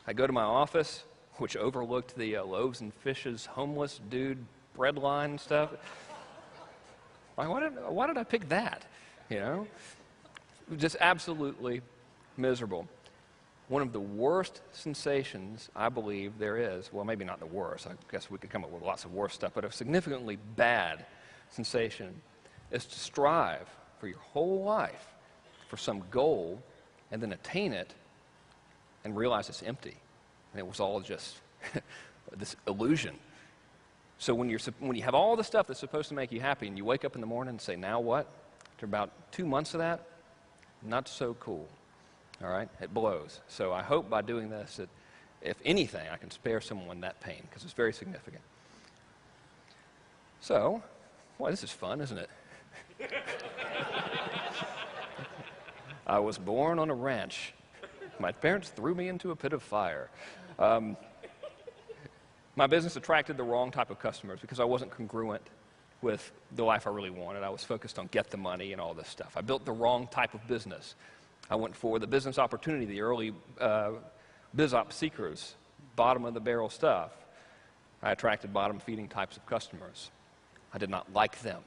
I go to my office, which overlooked the Loaves and Fishes homeless dude bread line and stuff. Why did I pick that? You know? Just absolutely miserable. One of the worst sensations I believe there is, well, maybe not the worst, I guess we could come up with lots of worse stuff, but a significantly bad sensation is to strive for your whole life for some goal and then attain it and realize it's empty. And it was all just this illusion. So when you have all the stuff that's supposed to make you happy and you wake up in the morning and say, now what? After about 2 months of that, not so cool. All right? It blows. So I hope by doing this that, if anything, I can spare someone that pain, because it's very significant. So, boy, this is fun, isn't it? I was born on a ranch. My parents threw me into a pit of fire. My business attracted the wrong type of customers because I wasn't congruent with the life I really wanted. I was focused on get the money and all this stuff. I built the wrong type of business. I went for the business opportunity, the early biz op seekers, bottom of the barrel stuff. I attracted bottom feeding types of customers. I did not like them.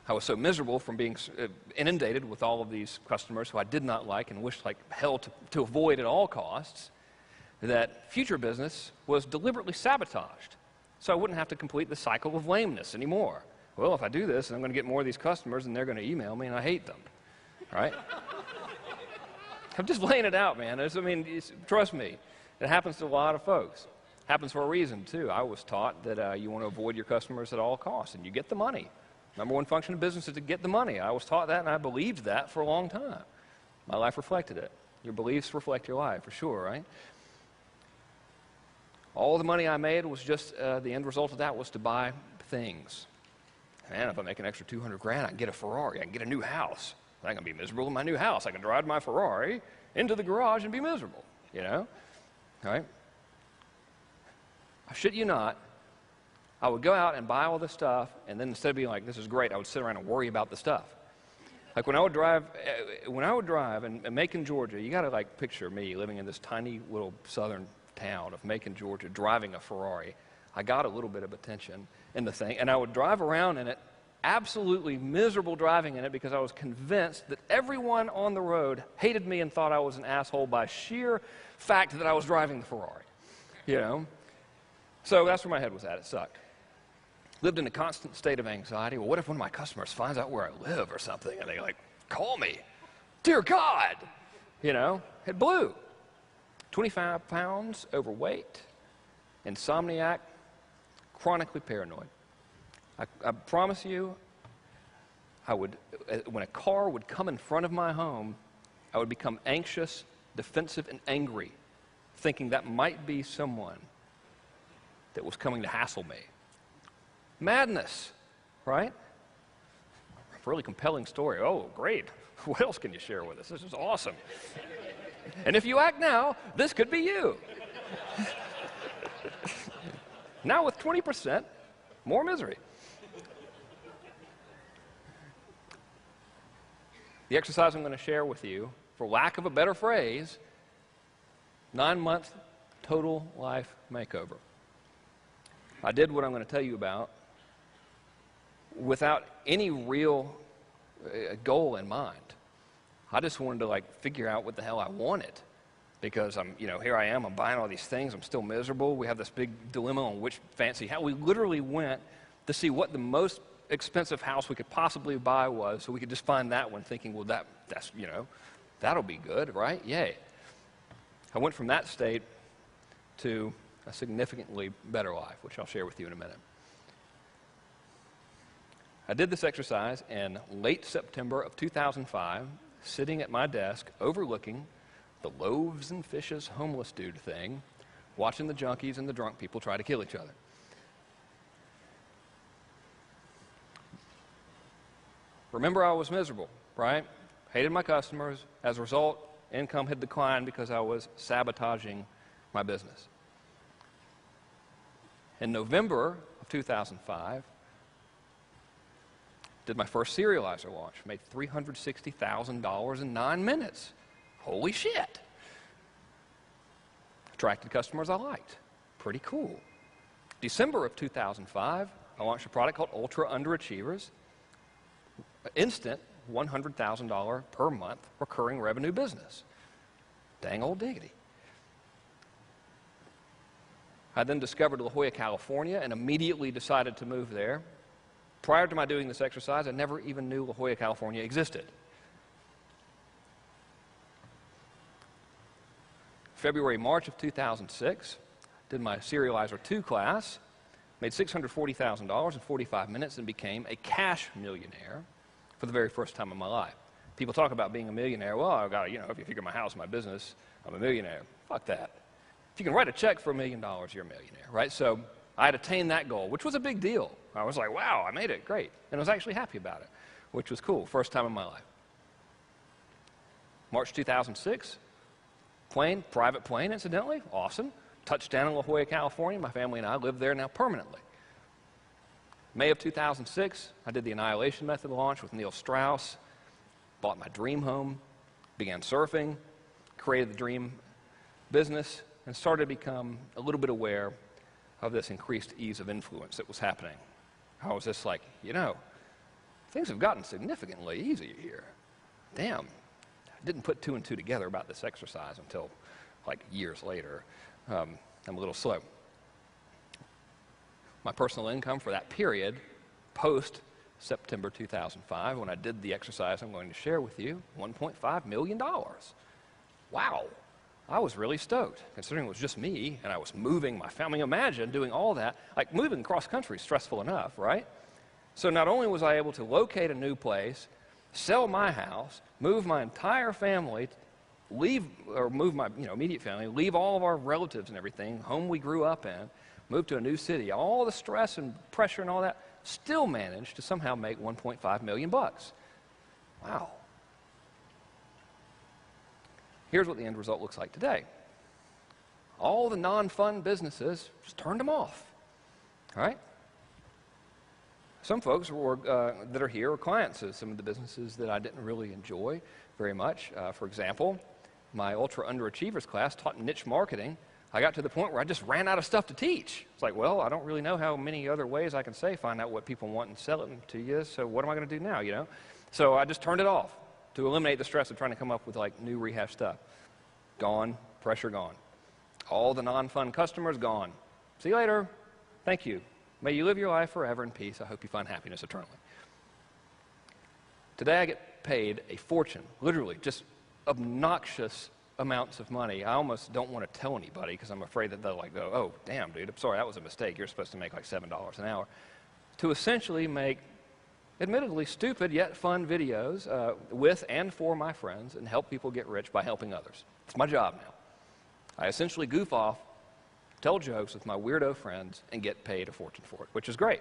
I was so miserable from being inundated with all of these customers who I did not like and wished like hell to avoid at all costs, that future business was deliberately sabotaged so I wouldn't have to complete the cycle of lameness anymore. Well, if I do this, I'm going to get more of these customers and they're going to email me and I hate them, right? I'm just laying it out, man. Trust me, it happens to a lot of folks. It happens for a reason, too. I was taught that you want to avoid your customers at all costs and you get the money. Number one function of business is to get the money. I was taught that, and I believed that for a long time. My life reflected it. Your beliefs reflect your life, for sure, right? All the money I made was just, the end result of that was to buy things. Man, if I make an extra $200,000, I can get a Ferrari. I can get a new house. I'm not going to be miserable in my new house. I can drive my Ferrari into the garage and be miserable, you know? All right? I shit you not. I would go out and buy all this stuff, and then instead of being like, this is great, I would sit around and worry about the stuff. Like when I would drive in Macon, Georgia, you got to like picture me living in this tiny little southern town of Macon, Georgia, driving a Ferrari. I got a little bit of attention in the thing, and I would drive around in it absolutely miserable driving in it because I was convinced that everyone on the road hated me and thought I was an asshole by sheer fact that I was driving the Ferrari, you know? So that's where my head was at. It sucked. Lived in a constant state of anxiety. Well, what if one of my customers finds out where I live or something and they like, call me? Dear God! You know, it blew. 25 pounds overweight, insomniac, chronically paranoid. I promise you, when a car would come in front of my home, I would become anxious, defensive, and angry, thinking that might be someone that was coming to hassle me. Madness, right? Really compelling story. Oh, great. What else can you share with us? This is awesome. And if you act now, this could be you. Now with 20% more misery. The exercise I'm going to share with you, for lack of a better phrase, 9-month total life makeover. I did what I'm going to tell you about without any real goal in mind. I just wanted to figure out what the hell I wanted, because here I am, I'm buying all these things, I'm still miserable. We have this big dilemma on which fancy house. We literally went to see what the most expensive house we could possibly buy was, so we could just find that one, thinking, well, that's that'll be good, right? Yay. I went from that state to a significantly better life, which I'll share with you in a minute. I did this exercise in late September of 2005, sitting at my desk overlooking the loaves and fishes homeless dude thing, watching the junkies and the drunk people try to kill each other. Remember, I was miserable, right? Hated my customers. As a result, income had declined because I was sabotaging my business. In November of 2005, did my first serializer launch. Made $360,000 in 9 minutes. Holy shit. Attracted customers I liked. Pretty cool. December of 2005, I launched a product called Ultra Underachievers. Instant $100,000 per month recurring revenue business. Dang old diggity. I then discovered La Jolla, California, and immediately decided to move there. Prior to my doing this exercise, I never even knew La Jolla, California existed. February, March of 2006, did my Serializer 2 class, made $640,000 in 45 minutes, and became a cash millionaire for the very first time in my life. People talk about being a millionaire. Well, I've got to, if you figure my house, my business, I'm a millionaire. Fuck that. If you can write a check for $1 million, you're a millionaire, right? So I had attained that goal, which was a big deal. I was like, wow, I made it, great. And I was actually happy about it, which was cool, first time in my life. March 2006, private plane, incidentally, awesome. Touchdown in La Jolla, California. My family and I live there now permanently. May of 2006, I did the Annihilation Method launch with Neil Strauss, bought my dream home, began surfing, created the dream business, and started to become a little bit aware of this increased ease of influence that was happening. I was just like, things have gotten significantly easier here. Damn, I didn't put 2 and 2 together about this exercise until years later. I'm a little slow. My personal income for that period, post September 2005, when I did the exercise I'm going to share with you, $1.5 million. Wow. I was really stoked, considering it was just me, and I was moving my family. Imagine doing all that. Moving cross country is stressful enough, right? So not only was I able to locate a new place, sell my house, move my entire family, move my immediate family, leave all of our relatives and everything, home we grew up in, move to a new city, all the stress and pressure and all that, still managed to somehow make $1.5 million. Wow. Here's what the end result looks like today. All the non-fun businesses, just turned them off, all right? Some folks that are here are clients of some of the businesses that I didn't really enjoy very much. For example, my Ultra Underachievers class taught niche marketing. I got to the point where I just ran out of stuff to teach. It's like, well, I don't really know how many other ways I can find out what people want and sell it to you, so what am I going to do now, you know? So I just turned it off to eliminate the stress of trying to come up with like new rehash stuff. Gone, pressure gone. All the non-fun customers gone. See you later. Thank you. May you live your life forever in peace. I hope you find happiness eternally. Today I get paid a fortune, literally, just obnoxious amounts of money. I almost don't want to tell anybody because I'm afraid that they'll like go, oh, damn, dude, I'm sorry, that was a mistake. You're supposed to make like $7 an hour. To essentially make admittedly stupid yet fun videos with and for my friends and help people get rich by helping others. It's my job now. I essentially goof off, tell jokes with my weirdo friends, and get paid a fortune for it, which is great.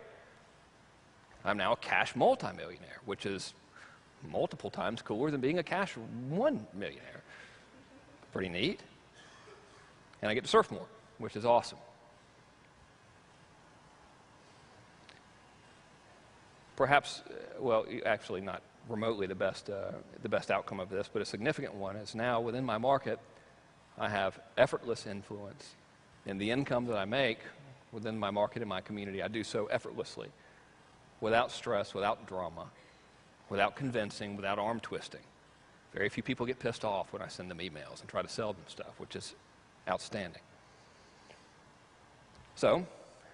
I'm now a cash multimillionaire, which is multiple times cooler than being a cash $1 millionaire. Pretty neat. And I get to surf more, which is awesome. Perhaps, well, actually not remotely the best outcome of this, but a significant one is now within my market, I have effortless influence in the income that I make within my market and my community. I do so effortlessly, without stress, without drama, without convincing, without arm twisting. Very few people get pissed off when I send them emails and try to sell them stuff, which is outstanding. So,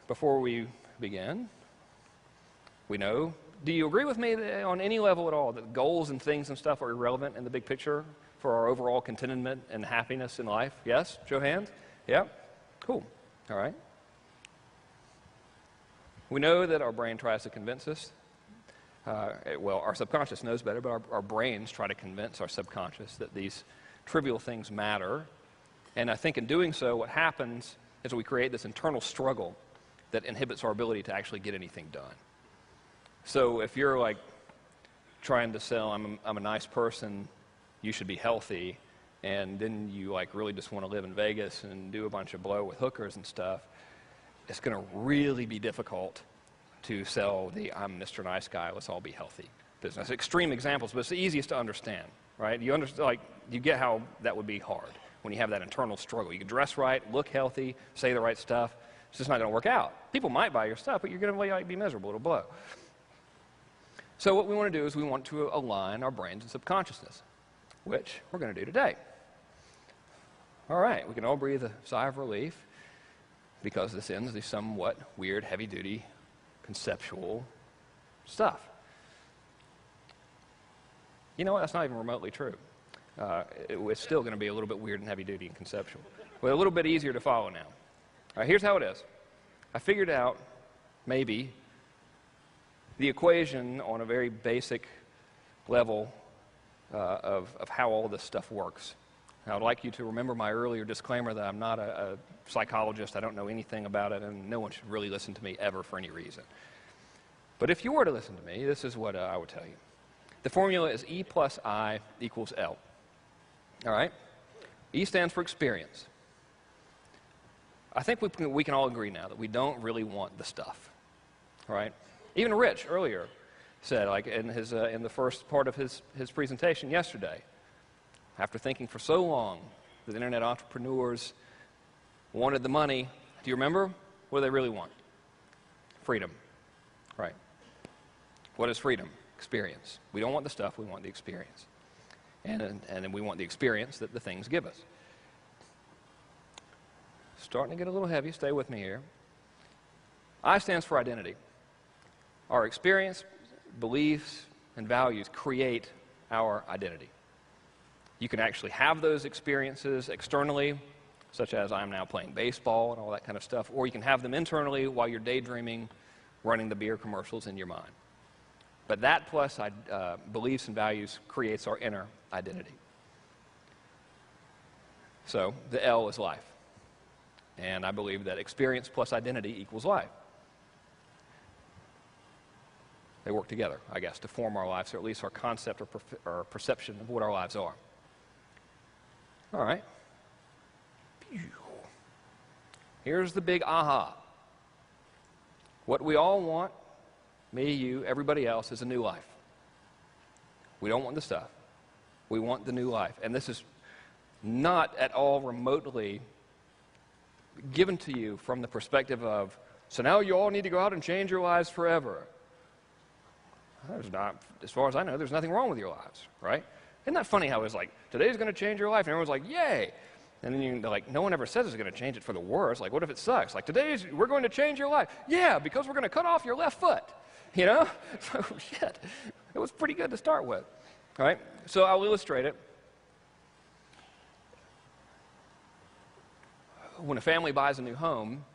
before we begin, we know, do you agree with me that on any level at all that goals and things and stuff are irrelevant in the big picture for our overall contentment and happiness in life? Yes? Show hands? Yeah? Cool. All right. We know that our brain tries to convince us. Well, our subconscious knows better, but our brains try to convince our subconscious that these trivial things matter. And I think in doing so, what happens is we create this internal struggle that inhibits our ability to actually get anything done. So if you're like trying to sell, I'm a nice person, you should be healthy, and then you like really just want to live in Vegas and do a bunch of blow with hookers and stuff, it's going to really be difficult to sell the I'm Mr. Nice Guy, let's all be healthy business. Extreme examples, but it's the easiest to understand, right? You understand, like, you get how that would be hard when you have that internal struggle. You can dress right, look healthy, say the right stuff. It's just not going to work out. People might buy your stuff, but you're going to like, be miserable. It'll blow. So what we want to do is we want to align our brains and subconsciousness, which we're going to do today. All right, we can all breathe a sigh of relief because this ends the somewhat weird, heavy-duty, conceptual stuff. You know what? That's not even remotely true. It's still going to be a little bit weird and heavy-duty and conceptual, but a little bit easier to follow now. All right, here's how it is. I figured out, maybe, the equation on a very basic level of how all this stuff works. Now, I'd like you to remember my earlier disclaimer that I'm not a psychologist, I don't know anything about it, and no one should really listen to me ever for any reason. But if you were to listen to me, this is what I would tell you. The formula is E plus I equals L. All right? E stands for experience. I think we can all agree now that we don't really want the stuff. All right? Even Rich earlier said, like in the first part of his presentation yesterday, after thinking for so long that internet entrepreneurs wanted the money, do you remember? What do they really want? Freedom. Right. What is freedom? Experience. We don't want the stuff, we want the experience. And then we want the experience that the things give us. Starting to get a little heavy, stay with me here. I stands for identity. Our experience, beliefs, and values create our identity. You can actually have those experiences externally, such as I'm now playing baseball and all that kind of stuff, or you can have them internally while you're daydreaming, running the beer commercials in your mind. But that plus beliefs and values creates our inner identity. So the L is life. And I believe that experience plus identity equals life. They work together, I guess, to form our lives, or at least our concept or perception of what our lives are. All right. Here's the big aha. What we all want, me, you, everybody else, is a new life. We don't want the stuff. We want the new life. And this is not at all remotely given to you from the perspective of, so now you all need to go out and change your lives forever. There's not, as far as I know, there's nothing wrong with your lives, right? Isn't that funny how it's like, today's going to change your life, and everyone's like, yay! And then you're like, no one ever says it's going to change it for the worse. Like, what if it sucks? Like, we're going to change your life. Yeah, because we're going to cut off your left foot, you know? So, shit, it was pretty good to start with, all right? So I'll illustrate it. When a family buys a new home,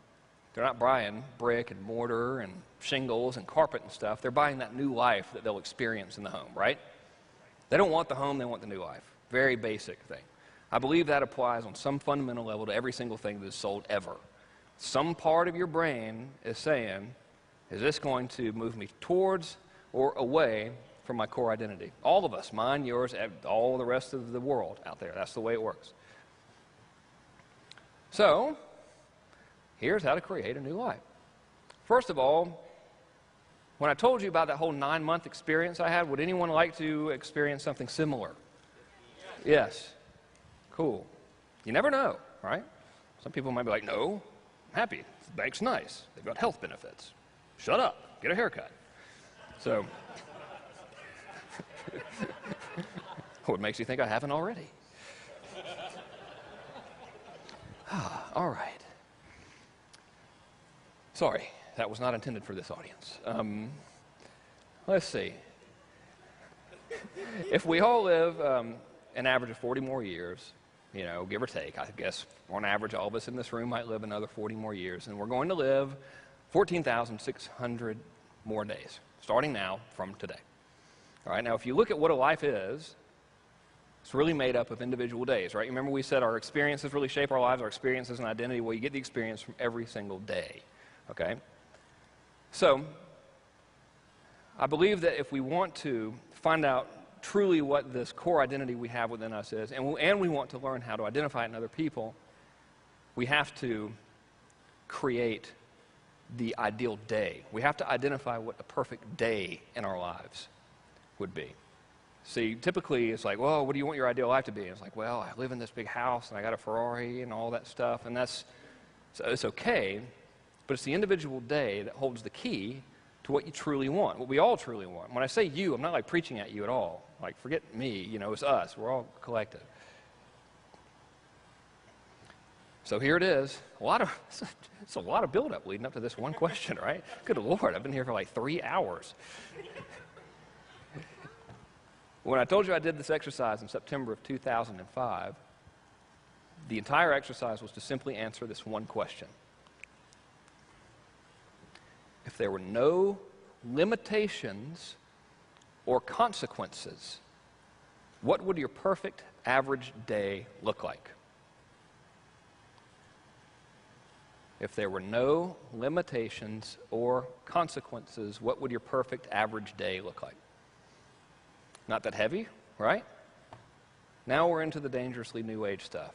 they're not buying brick and mortar and shingles and carpet and stuff. They're buying that new life that they'll experience in the home, right? They don't want the home, they want the new life. Very basic thing. I believe that applies on some fundamental level to every single thing that is sold ever. Some part of your brain is saying, is this going to move me towards or away from my core identity? All of us, mine, yours, all the rest of the world out there. That's the way it works. So, here's how to create a new life. First of all, when I told you about that whole 9-month experience I had, would anyone like to experience something similar? Yes. Cool. You never know, right? Some people might be like, no, I'm happy. The bank's nice. They've got health benefits. Shut up. Get a haircut. So, what makes you think I haven't already? All right. Sorry, that was not intended for this audience. Let's see. If we all live an average of 40 more years, you know, give or take, I guess on average all of us in this room might live another 40 more years, and we're going to live 14,600 more days, starting now from today. All right, now if you look at what a life is, it's really made up of individual days, right? Remember we said our experiences really shape our lives, our experiences and identity. Well, you get the experience from every single day, okay? So, I believe that if we want to find out truly what this core identity we have within us is, and we want to learn how to identify it in other people, we have to create the ideal day. We have to identify what the perfect day in our lives would be. See, typically it's like, well, what do you want your ideal life to be? And it's like, well, I live in this big house and I got a Ferrari and all that stuff, and so it's okay, but it's the individual day that holds the key to what you truly want, what we all truly want. When I say you, I'm not like preaching at you at all. Like, forget me, you know, it's us. We're all collective. So here it is. It's a lot of buildup leading up to this one question, right? Good Lord, I've been here for like 3 hours. When I told you I did this exercise in September of 2005, the entire exercise was to simply answer this one question. If there were no limitations or consequences, what would your perfect average day look like? If there were no limitations or consequences, what would your perfect average day look like? Not that heavy, right? Now we're into the dangerously new age stuff.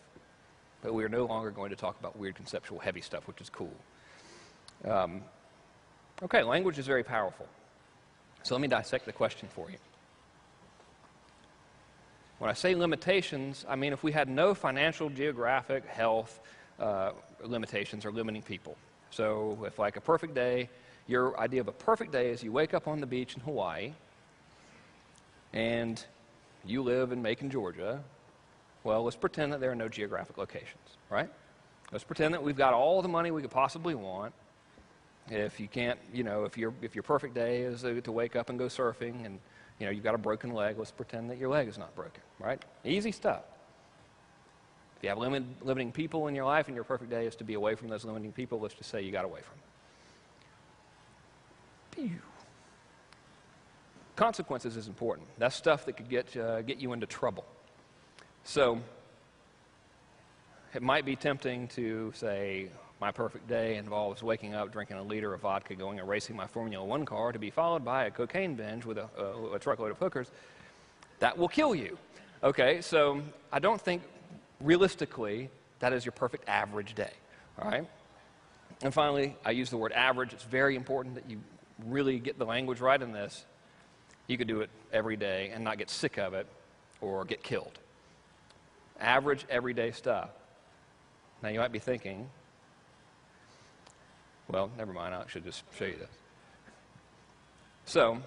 But we are no longer going to talk about weird conceptual heavy stuff, which is cool. Okay, language is very powerful. So let me dissect the question for you. When I say limitations, I mean if we had no financial, geographic, health limitations or limiting people. So if like a perfect day, your idea of a perfect day is you wake up on the beach in Hawaii and you live in Macon, Georgia. Well, let's pretend that there are no geographic locations, right? Let's pretend that we've got all the money we could possibly want. If you can't, you know, if your perfect day is to wake up and go surfing and, you know, you've got a broken leg, let's pretend that your leg is not broken, right? Easy stuff. If you have limiting people in your life and your perfect day is to be away from those limiting people, let's just say you got away from them. Pew. Consequences is important. That's stuff that could get you into trouble. So it might be tempting to say, my perfect day involves waking up, drinking a liter of vodka, going and racing my Formula One car to be followed by a cocaine binge with a truckload of hookers. That will kill you. Okay, so I don't think realistically that is your perfect average day. All right? And finally, I use the word average. It's very important that you really get the language right in this. You could do it every day and not get sick of it or get killed. Average, everyday stuff. Now you might be thinking, Well, never mind. I should just show you this. So,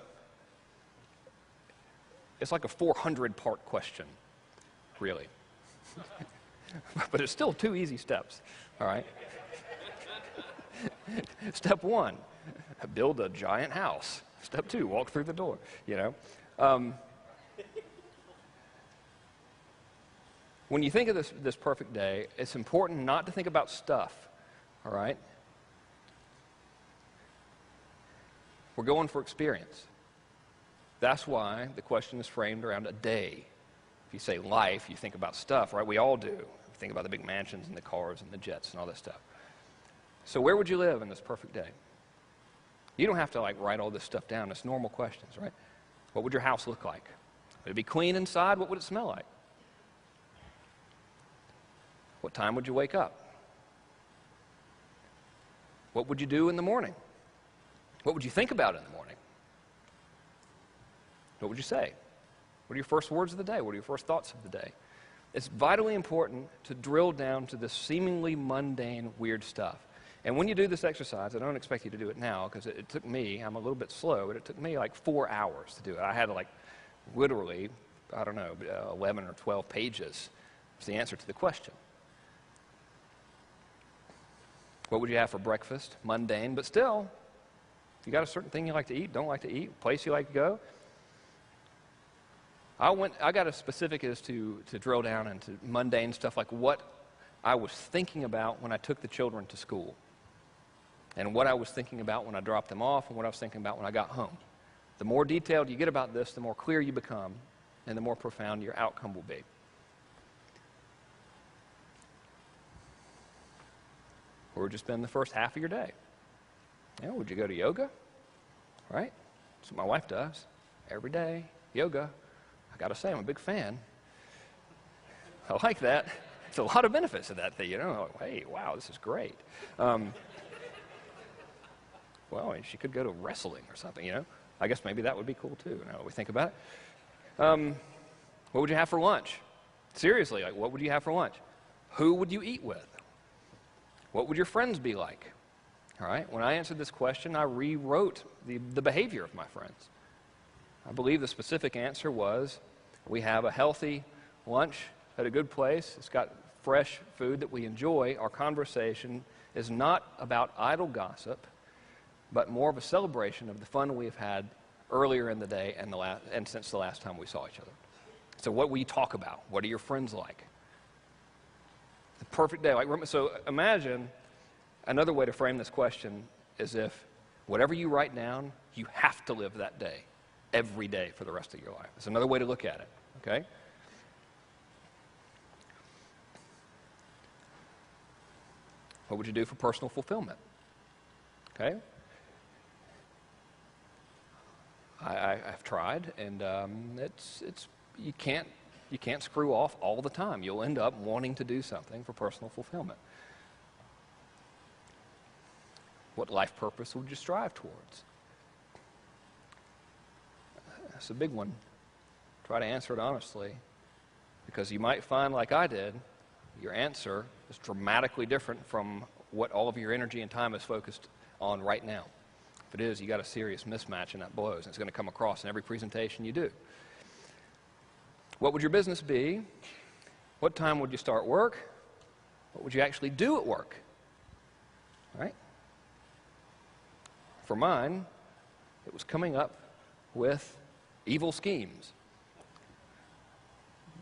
it's like a 400-part question, really. But it's still 2 easy steps, all right? Step 1, build a giant house. Step 2, walk through the door, you know? When you think of this perfect day, it's important not to think about stuff, all right? We're going for experience. That's why the question is framed around a day. If you say life, you think about stuff, right? We all do. We think about the big mansions and the cars and the jets and all that stuff. So where would you live in this perfect day? You don't have to like write all this stuff down. It's normal questions, right? What would your house look like? Would it be clean inside? What would it smell like? What time would you wake up? What would you do in the morning? What would you think about in the morning? What would you say? What are your first words of the day? What are your first thoughts of the day? It's vitally important to drill down to this seemingly mundane, weird stuff. And when you do this exercise, I don't expect you to do it now because it took me, I'm a little bit slow, but it took me like 4 hours to do it. I had like literally, I don't know, 11 or 12 pages. It's the answer to the question. What would you have for breakfast? Mundane, but still, if you got a certain thing you like to eat, don't like to eat, place you like to go. I got as specific as to drill down into mundane stuff like what I was thinking about when I took the children to school, and what I was thinking about when I dropped them off, and what I was thinking about when I got home. The more detailed you get about this, the more clear you become, and the more profound your outcome will be. Where would you spend the first half of your day? You know, would you go to yoga? Right? That's what my wife does. Every day, yoga. I got to say, I'm a big fan. I like that. There's a lot of benefits to that thing, you know. Like, hey, wow, this is great. Well, I mean, she could go to wrestling or something, you know. I guess maybe that would be cool, too, now that we think about it. What would you have for lunch? Seriously, like, what would you have for lunch? Who would you eat with? What would your friends be like? All right, when I answered this question, I rewrote the behavior of my friends. I believe the specific answer was, we have a healthy lunch at a good place. It's got fresh food that we enjoy. Our conversation is not about idle gossip, but more of a celebration of the fun we've had earlier in the day and since the last time we saw each other. So what we talk about, what are your friends like? The perfect day. So imagine another way to frame this question is if whatever you write down, you have to live that day every day for the rest of your life. It's another way to look at it, okay? What would you do for personal fulfillment? Okay? I've tried, and you can't screw off all the time. You'll end up wanting to do something for personal fulfillment. What life purpose would you strive towards? That's a big one. Try to answer it honestly, because you might find, like I did, your answer is dramatically different from what all of your energy and time is focused on right now. If it is, you got a serious mismatch, and that blows, and it's going to come across in every presentation you do. What would your business be? What time would you start work? What would you actually do at work? All right? For mine, it was coming up with evil schemes.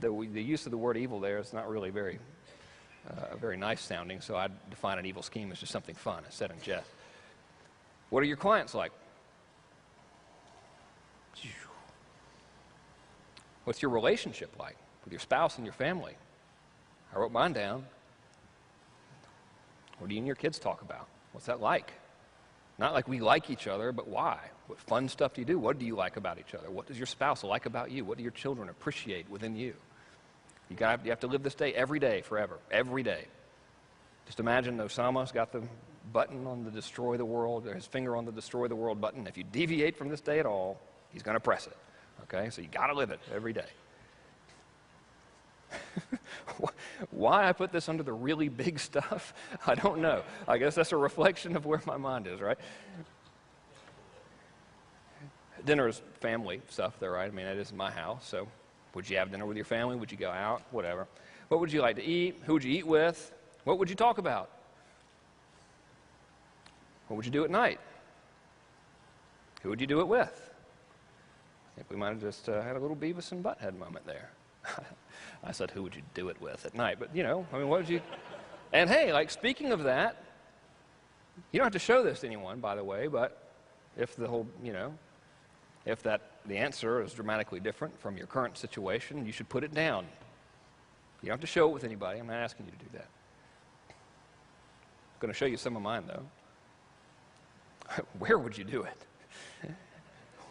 The use of the word evil there is not really very nice sounding, so I'd define an evil scheme as just something fun instead of jest. What are your clients like? What's your relationship like with your spouse and your family? I wrote mine down. What do you and your kids talk about? What's that like? Not like we like each other, but why? What fun stuff do you do? What do you like about each other? What does your spouse like about you? What do your children appreciate within you? You have to live this day every day, forever, every day. Just imagine Osama's got the button on the destroy the world, or his finger on the destroy the world button. If you deviate from this day at all, he's going to press it. Okay, so you got to live it every day. Why I put this under the really big stuff, I don't know. I guess that's a reflection of where my mind is, right? Dinner is family stuff there, right? I mean, it is my house, so would you have dinner with your family? Would you go out? Whatever. What would you like to eat? Who would you eat with? What would you talk about? What would you do at night? Who would you do it with? I think we might have just had a little Beavis and Butthead moment there. I said, who would you do it with at night? But, you know, I mean, what would you... And hey, like, speaking of that, you don't have to show this to anyone, by the way, but if the whole, you know, if the answer is dramatically different from your current situation, you should put it down. You don't have to show it with anybody. I'm not asking you to do that. I'm going to show you some of mine, though. Where would you do it?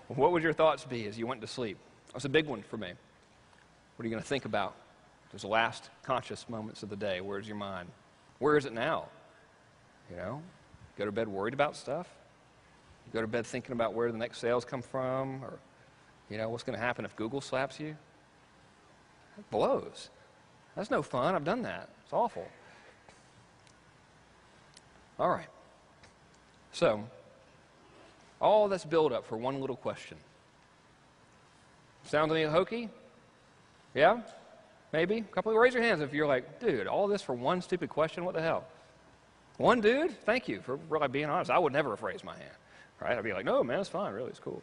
What would your thoughts be as you went to sleep? That's a big one for me. What are you going to think about? Those last conscious moments of the day. Where's your mind? Where is it now? You know, go to bed worried about stuff. You go to bed thinking about where the next sales come from, or, you know, what's going to happen if Google slaps you. That blows. That's no fun. I've done that. It's awful. All right. So, all that's built up for one little question. Sounds any hokey? Yeah? Maybe? A couple, raise your hands if you're like, dude, all this for one stupid question? What the hell? One dude? Thank you for really being honest. I would never have raised my hand. Right? I'd be like, no, man, it's fine. Really, it's cool.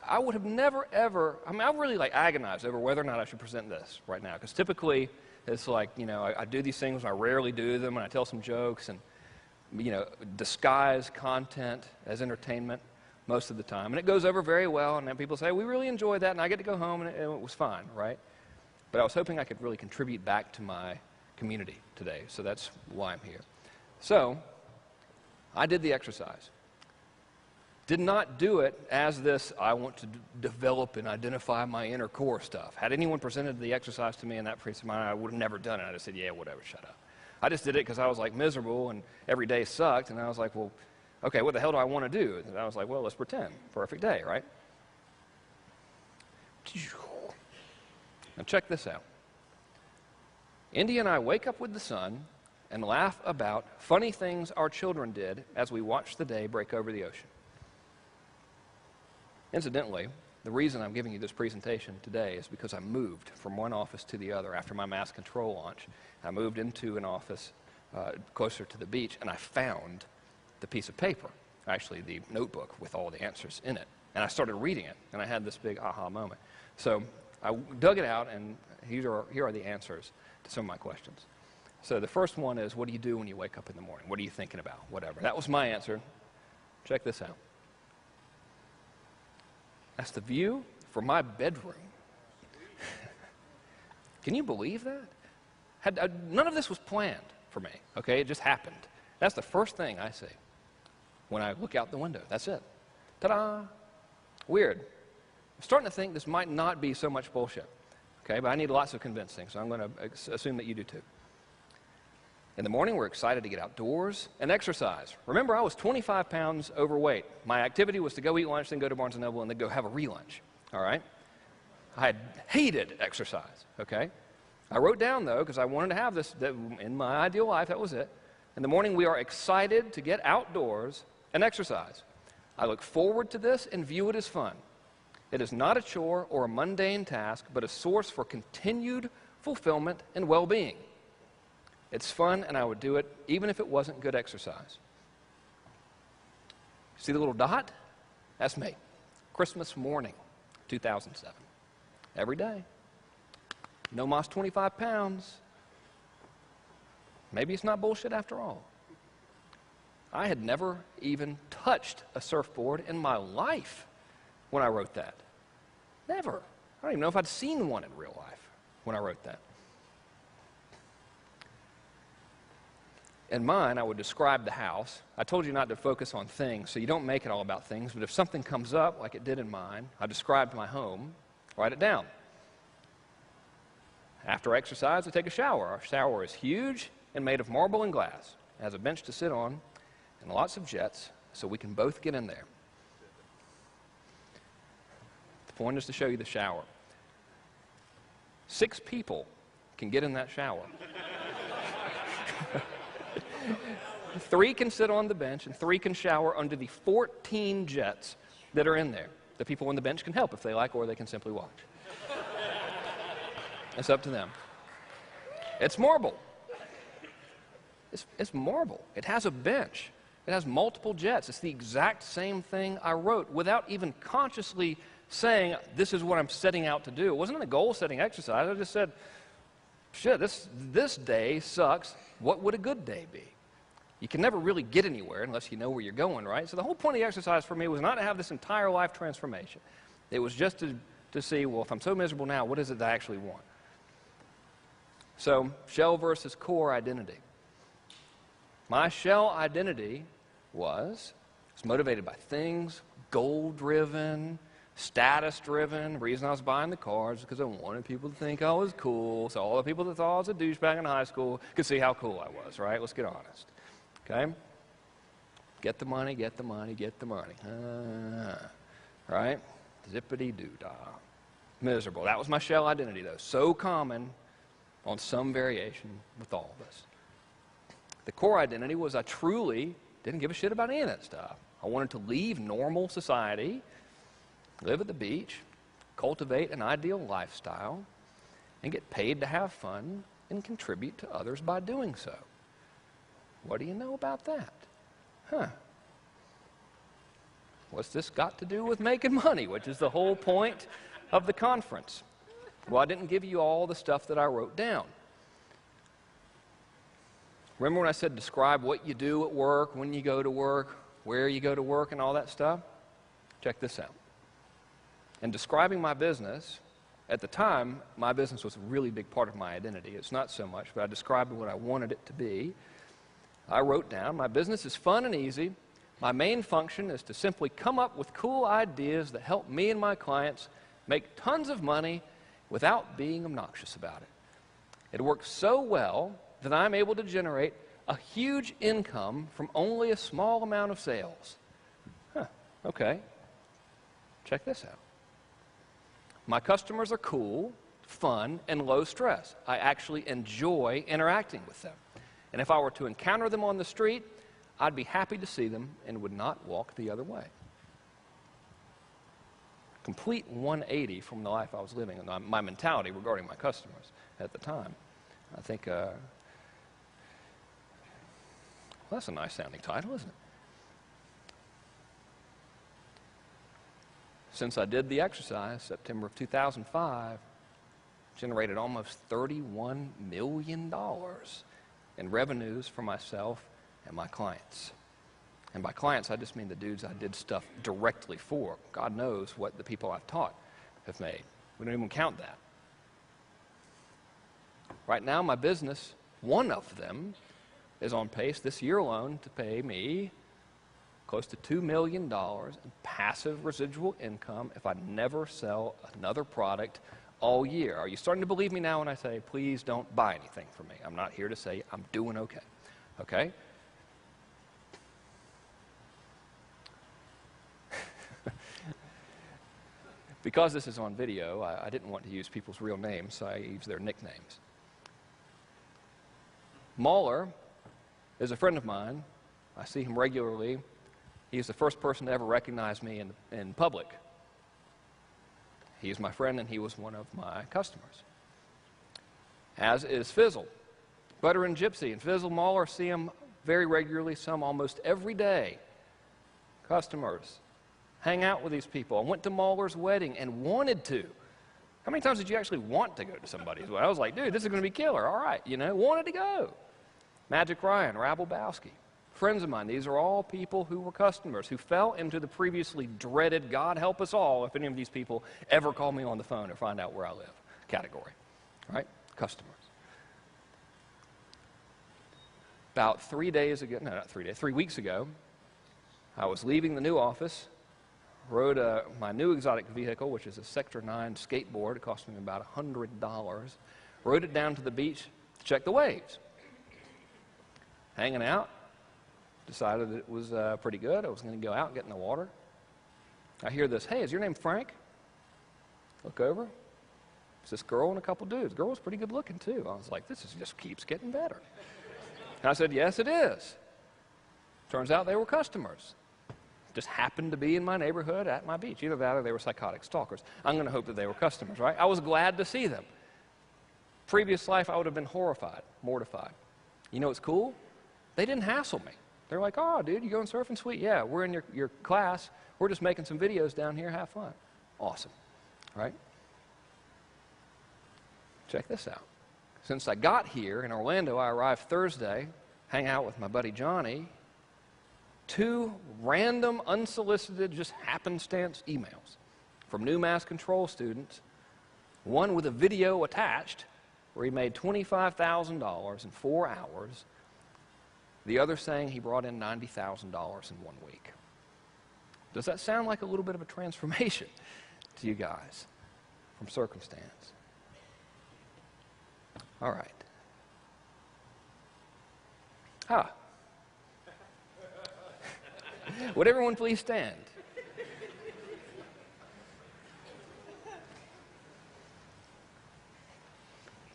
I would have never, ever, I mean, I really like agonized over whether or not I should present this right now. Because typically, it's like, you know, I do these things and I rarely do them, and I tell some jokes and, you know, disguise content as entertainment most of the time. And it goes over very well, and then people say, we really enjoyed that, and I get to go home, and it was fine, right? But I was hoping I could really contribute back to my community today, so that's why I'm here. So, I did the exercise. Did not do it as this, I want to develop and identify my inner core stuff. Had anyone presented the exercise to me in that frame of mind, I would have never done it. I just said, yeah, whatever, shut up. I just did it because I was like miserable and every day sucked, and I was like, well, okay, what the hell do I want to do? And I was like, well, let's pretend. Perfect day, right? Now check this out. Indy and I wake up with the sun and laugh about funny things our children did as we watch the day break over the ocean. Incidentally, the reason I'm giving you this presentation today is because I moved from one office to the other after my mass control launch. I moved into an office closer to the beach, and I found the piece of paper, actually the notebook with all the answers in it. And I started reading it, and I had this big aha moment. So I dug it out, and here are the answers to some of my questions. So the first one is, what do you do when you wake up in the morning? What are you thinking about? Whatever. That was my answer. Check this out. That's the view from my bedroom. Can you believe that? None of this was planned for me, okay? It just happened. That's the first thing I see when I look out the window. That's it. Ta-da! Weird. I'm starting to think this might not be so much bullshit, okay? But I need lots of convincing, so I'm going to assume that you do too. In the morning, we're excited to get outdoors and exercise. Remember, I was 25 pounds overweight. My activity was to go eat lunch, then go to Barnes & Noble, and then go have a re-lunch, all right? I had hated exercise, okay? I wrote down, though, because I wanted to have this in my ideal life, that was it. In the morning, we are excited to get outdoors and exercise. I look forward to this and view it as fun. It is not a chore or a mundane task, but a source for continued fulfillment and well-being. It's fun, and I would do it even if it wasn't good exercise. See the little dot? That's me. Christmas morning, 2007. Every day. No moss 25 pounds. Maybe it's not bullshit after all. I had never even touched a surfboard in my life when I wrote that. Never. I don't even know if I'd seen one in real life when I wrote that. In mine, I would describe the house. I told you not to focus on things, so you don't make it all about things, but if something comes up, like it did in mine, I described my home, write it down. After exercise, I take a shower. Our shower is huge and made of marble and glass. It has a bench to sit on and lots of jets, so we can both get in there. The point is to show you the shower. 6 people can get in that shower. 3 can sit on the bench, and 3 can shower under the 14 jets that are in there. The people on the bench can help if they like, or they can simply watch. It's up to them. It's marble. It's marble. It has a bench. It has multiple jets. It's the exact same thing I wrote without even consciously saying, this is what I'm setting out to do. It wasn't a goal-setting exercise. I just said, shit, this day sucks. What would a good day be? You can never really get anywhere unless you know where you're going, right? So the whole point of the exercise for me was not to have this entire life transformation. It was just to see, well, if I'm so miserable now, what is it that I actually want? So, shell versus core identity. My shell identity was motivated by things, goal-driven, status-driven. The reason I was buying the cars was because I wanted people to think I was cool, so all the people that thought I was a douchebag in high school could see how cool I was, right? Let's get honest. Okay? Get the money, get the money, get the money. Right? Zippity-doo-dah. Miserable. That was my shell identity, though. So common on some variation with all of us. The core identity was I truly didn't give a shit about any of that stuff. I wanted to leave normal society, live at the beach, cultivate an ideal lifestyle, and get paid to have fun and contribute to others by doing so. What do you know about that? Huh. What's this got to do with making money, which is the whole point of the conference? Well, I didn't give you all the stuff that I wrote down. Remember when I said describe what you do at work, when you go to work, where you go to work, and all that stuff? Check this out. In describing my business, at the time, my business was a really big part of my identity. It's not so much, but I described what I wanted it to be. I wrote down, my business is fun and easy. My main function is to simply come up with cool ideas that help me and my clients make tons of money without being obnoxious about it. It works so well that I'm able to generate a huge income from only a small amount of sales. Huh, okay. Check this out. My customers are cool, fun, and low stress. I actually enjoy interacting with them. And if I were to encounter them on the street, I'd be happy to see them and would not walk the other way. Complete 180 from the life I was living and my mentality regarding my customers at the time. I think, well, that's a nice sounding title, isn't it? Since I did the exercise, September of 2005, generated almost $31 million in revenues for myself and my clients. And by clients, I just mean the dudes I did stuff directly for. God knows what the people I've taught have made. We don't even count that. Right now, my business, one of them, is on pace this year alone to pay me close to $2 million in passive residual income if I never sell another product all year. Are you starting to believe me now when I say, please don't buy anything from me? I'm not here to say I'm doing okay. Okay? Because this is on video, I didn't want to use people's real names, so I used their nicknames. Mahler is a friend of mine. I see him regularly. He's the first person to ever recognize me in public. He's my friend, and he was one of my customers. As is Fizzle. Butter and Gypsy and Fizzle Mahler, see him very regularly, some almost every day. Customers. Hang out with these people. I went to Mahler's wedding and wanted to. How many times did you actually want to go to somebody's wedding? I was like, dude, this is going to be killer. All right, wanted to go. Magic Ryan, Rabelbowski. Friends of mine, these are all people who were customers, who fell into the previously dreaded, God help us all, if any of these people ever call me on the phone or find out where I live, category, right? Customers. About 3 days ago, no, not 3 days, 3 weeks ago, I was leaving the new office, rode my new exotic vehicle, which is a Sector 9 skateboard. It cost me about $100. Rode it down to the beach to check the waves. Hanging out. Decided that it was pretty good. I was going to go out and get in the water. I hear this, hey, is your name Frank? Look over. It's this girl and a couple dudes. The girl was pretty good looking, too. I was like, just keeps getting better. And I said, yes, it is. Turns out they were customers. Just happened to be in my neighborhood at my beach. Either that or they were psychotic stalkers. I'm going to hope that they were customers, right? I was glad to see them. Previous life, I would have been horrified, mortified. You know what's cool? They didn't hassle me. They're like, oh, dude, you going surfing? Sweet. Yeah, we're in your class. We're just making some videos down here. Have fun. Awesome, right? Check this out. Since I got here in Orlando, I arrived Thursday, hang out with my buddy Johnny, 2 random, unsolicited, just happenstance emails from new mass control students, one with a video attached where he made $25,000 in 4 hours, the other saying he brought in $90,000 in 1 week. Does that sound like a little bit of a transformation to you guys from circumstance? All right. Would everyone please stand?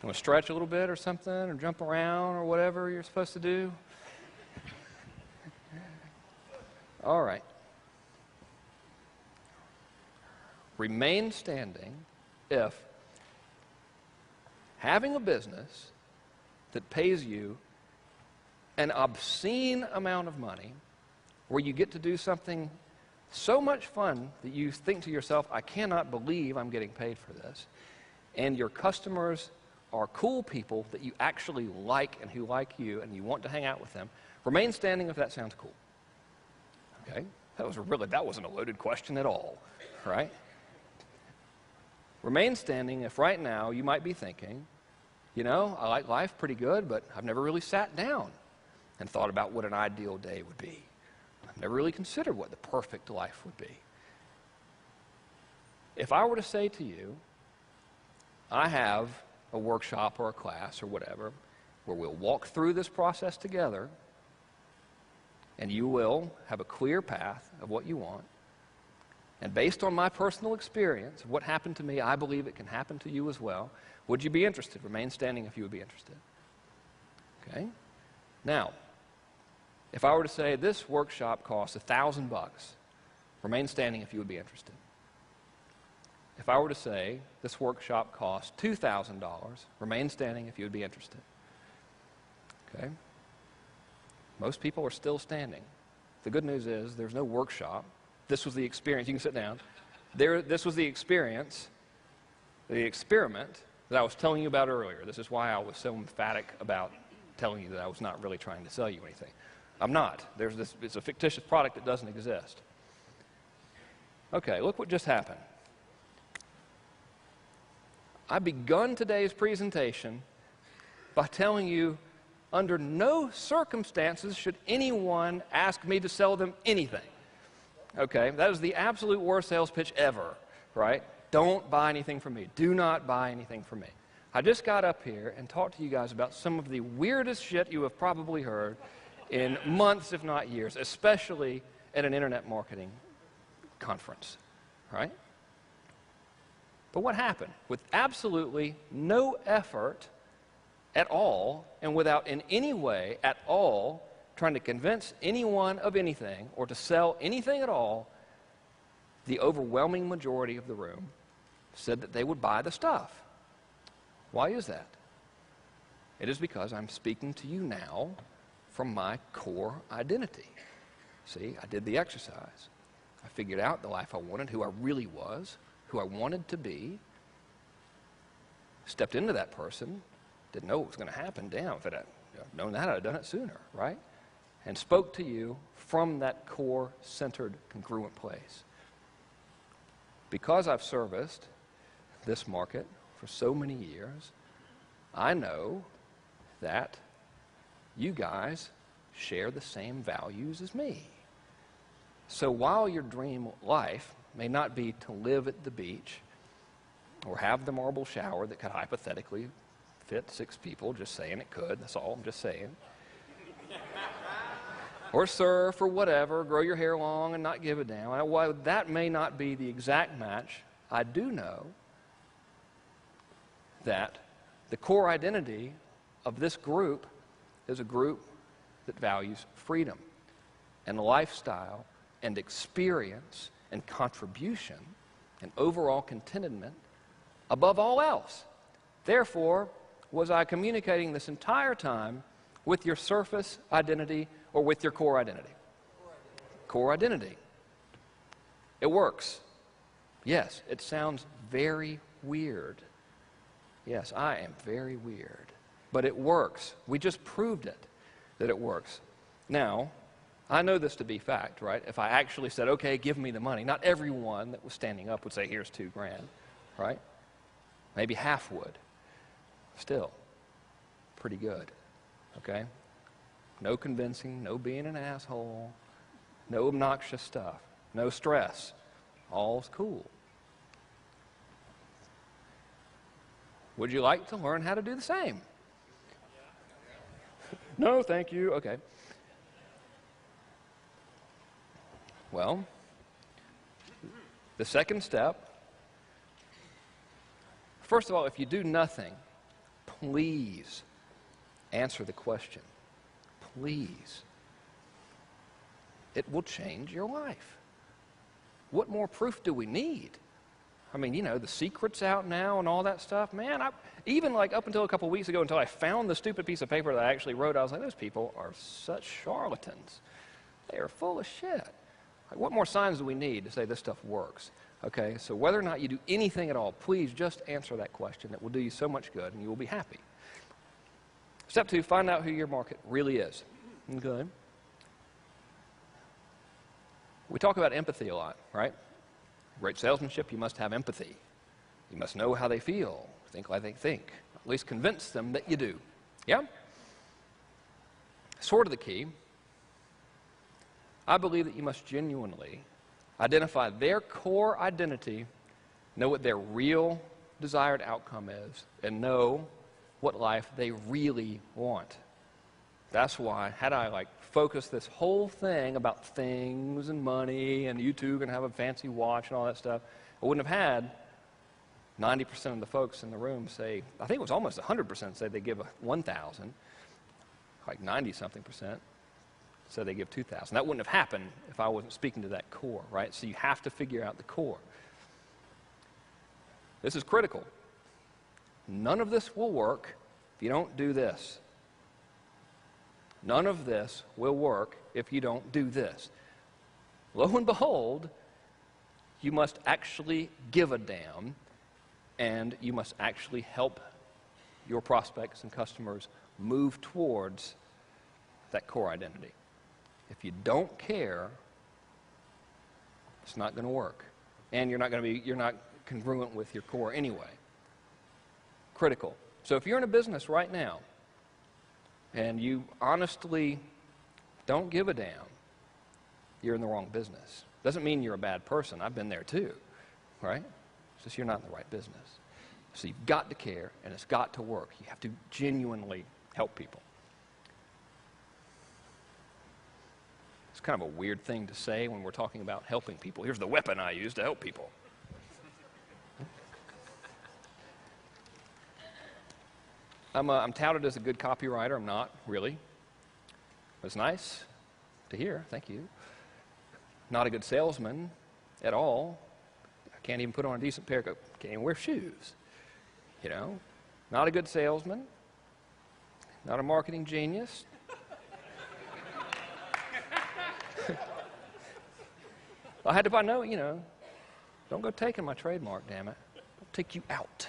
You want to stretch a little bit or something, or jump around or whatever you're supposed to do? All right. Remain standing if having a business that pays you an obscene amount of money, where you get to do something so much fun that you think to yourself, I cannot believe I'm getting paid for this, and your customers are cool people that you actually like and who like you and you want to hang out with them, remain standing if that sounds cool. Okay? That wasn't a loaded question at all, right? Remain standing if right now you might be thinking, you know, I like life pretty good, but I've never really sat down and thought about what an ideal day would be. I've never really considered what the perfect life would be. If I were to say to you, I have a workshop or a class or whatever where we'll walk through this process together and you will have a clear path of what you want, and based on my personal experience of what happened to me, I believe it can happen to you as well, would you be interested? Remain standing if you would be interested. Okay? Now, if I were to say this workshop costs $1,000, remain standing if you would be interested. If I were to say this workshop costs $2,000, remain standing if you would be interested. Okay? Most people are still standing. The good news is there's no workshop. This was the experience. You can sit down. This was the experience, the experiment that I was telling you about earlier. This is why I was so emphatic about telling you that I was not really trying to sell you anything. I'm not. It's a fictitious product that doesn't exist. Okay, look what just happened. I begun today's presentation by telling you under no circumstances should anyone ask me to sell them anything. Okay, that is the absolute worst sales pitch ever, right? Don't buy anything from me. Do not buy anything from me. I just got up here and talked to you guys about some of the weirdest shit you have probably heard in months, if not years, especially at an internet marketing conference, right? But what happened? With absolutely no effort at all, and without in any way at all trying to convince anyone of anything or to sell anything at all, the overwhelming majority of the room said that they would buy the stuff. Why is that? It is because I'm speaking to you now from my core identity. See, I did the exercise. I figured out the life I wanted, who I really was, who I wanted to be, stepped into that person, didn't know what was going to happen. Damn, if I'd known that, I'd have done it sooner, right? And spoke to you from that core-centered, congruent place. Because I've serviced this market for so many years, I know that you guys share the same values as me. So while your dream life may not be to live at the beach or have the marble shower that could hypothetically fit 6 people, just saying it could, that's all I'm just saying, or surf or whatever, grow your hair long and not give a damn. While that may not be the exact match, I do know that the core identity of this group is a group that values freedom and lifestyle and experience and contribution and overall contentment above all else. Therefore, was I communicating this entire time with your surface identity or with your core identity? Core identity. It works. Yes, it sounds very weird. Yes, I am very weird. But it works. We just proved it, that it works. Now, I know this to be fact, right? If I actually said, okay, give me the money, not everyone that was standing up would say, here's $2,000, right? Maybe half would. Still, pretty good, okay? No convincing, no being an asshole, no obnoxious stuff, no stress. All's cool. Would you like to learn how to do the same? No, thank you. Okay. Well, the second step, first of all, if you do nothing, please answer the question. Please. It will change your life. What more proof do we need? I mean, you know, the secret's out now and all that stuff. Man, even like up until a couple weeks ago, until I found the stupid piece of paper that I actually wrote, I was like, those people are such charlatans. They are full of shit. Like, what more signs do we need to say this stuff works? Okay, so whether or not you do anything at all, please just answer that question. It will do you so much good and you will be happy. Step 2, find out who your market really is. Okay. We talk about empathy a lot, right? Great salesmanship, you must have empathy. You must know how they feel, think like they think. At least convince them that you do. Yeah? Sort of the key. I believe that you must genuinely identify their core identity, know what their real desired outcome is, and know what life they really want. That's why, had I like focused this whole thing about things and money and you two are going to have a fancy watch and all that stuff, I wouldn't have had 90% of the folks in the room say, I think it was almost 100% say they give a 1,000, like 90-something percent said they give 2,000. That wouldn't have happened if I wasn't speaking to that core, right? So you have to figure out the core. This is critical. None of this will work if you don't do this. None of this will work if you don't do this. Lo and behold, you must actually give a damn, and you must actually help your prospects and customers move towards that core identity. If you don't care, it's not going to work. And you're not congruent with your core anyway. Critical. So if you're in a business right now, and you honestly don't give a damn, you're in the wrong business. Doesn't mean you're a bad person. I've been there too, right? It's just you're not in the right business. So you've got to care, and it's got to work. You have to genuinely help people. It's kind of a weird thing to say when we're talking about helping people. Here's the weapon I use to help people. I'm touted as a good copywriter. I'm not, really. It's nice to hear. Thank you. Not a good salesman at all. I can't even put on a decent pair of, can't even wear shoes. You know? Not a good salesman. Not a marketing genius. I had to buy, no, you know, don't go taking my trademark, damn it. I'll take you out.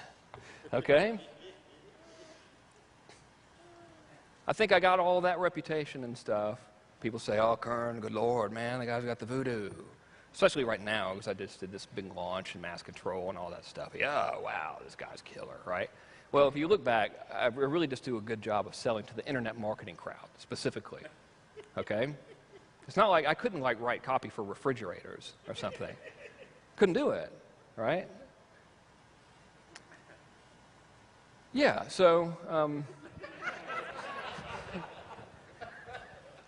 Okay? I think I got all that reputation and stuff. People say, oh, Kern, good Lord, man, the guy's got the voodoo. Especially right now, because I just did this big launch and mass control and all that stuff. Yeah, wow, this guy's killer, right? Well, if you look back, I really just do a good job of selling to the internet marketing crowd, specifically. Okay? It's not like I couldn't like write copy for refrigerators or something. Couldn't do it, right? Yeah, so,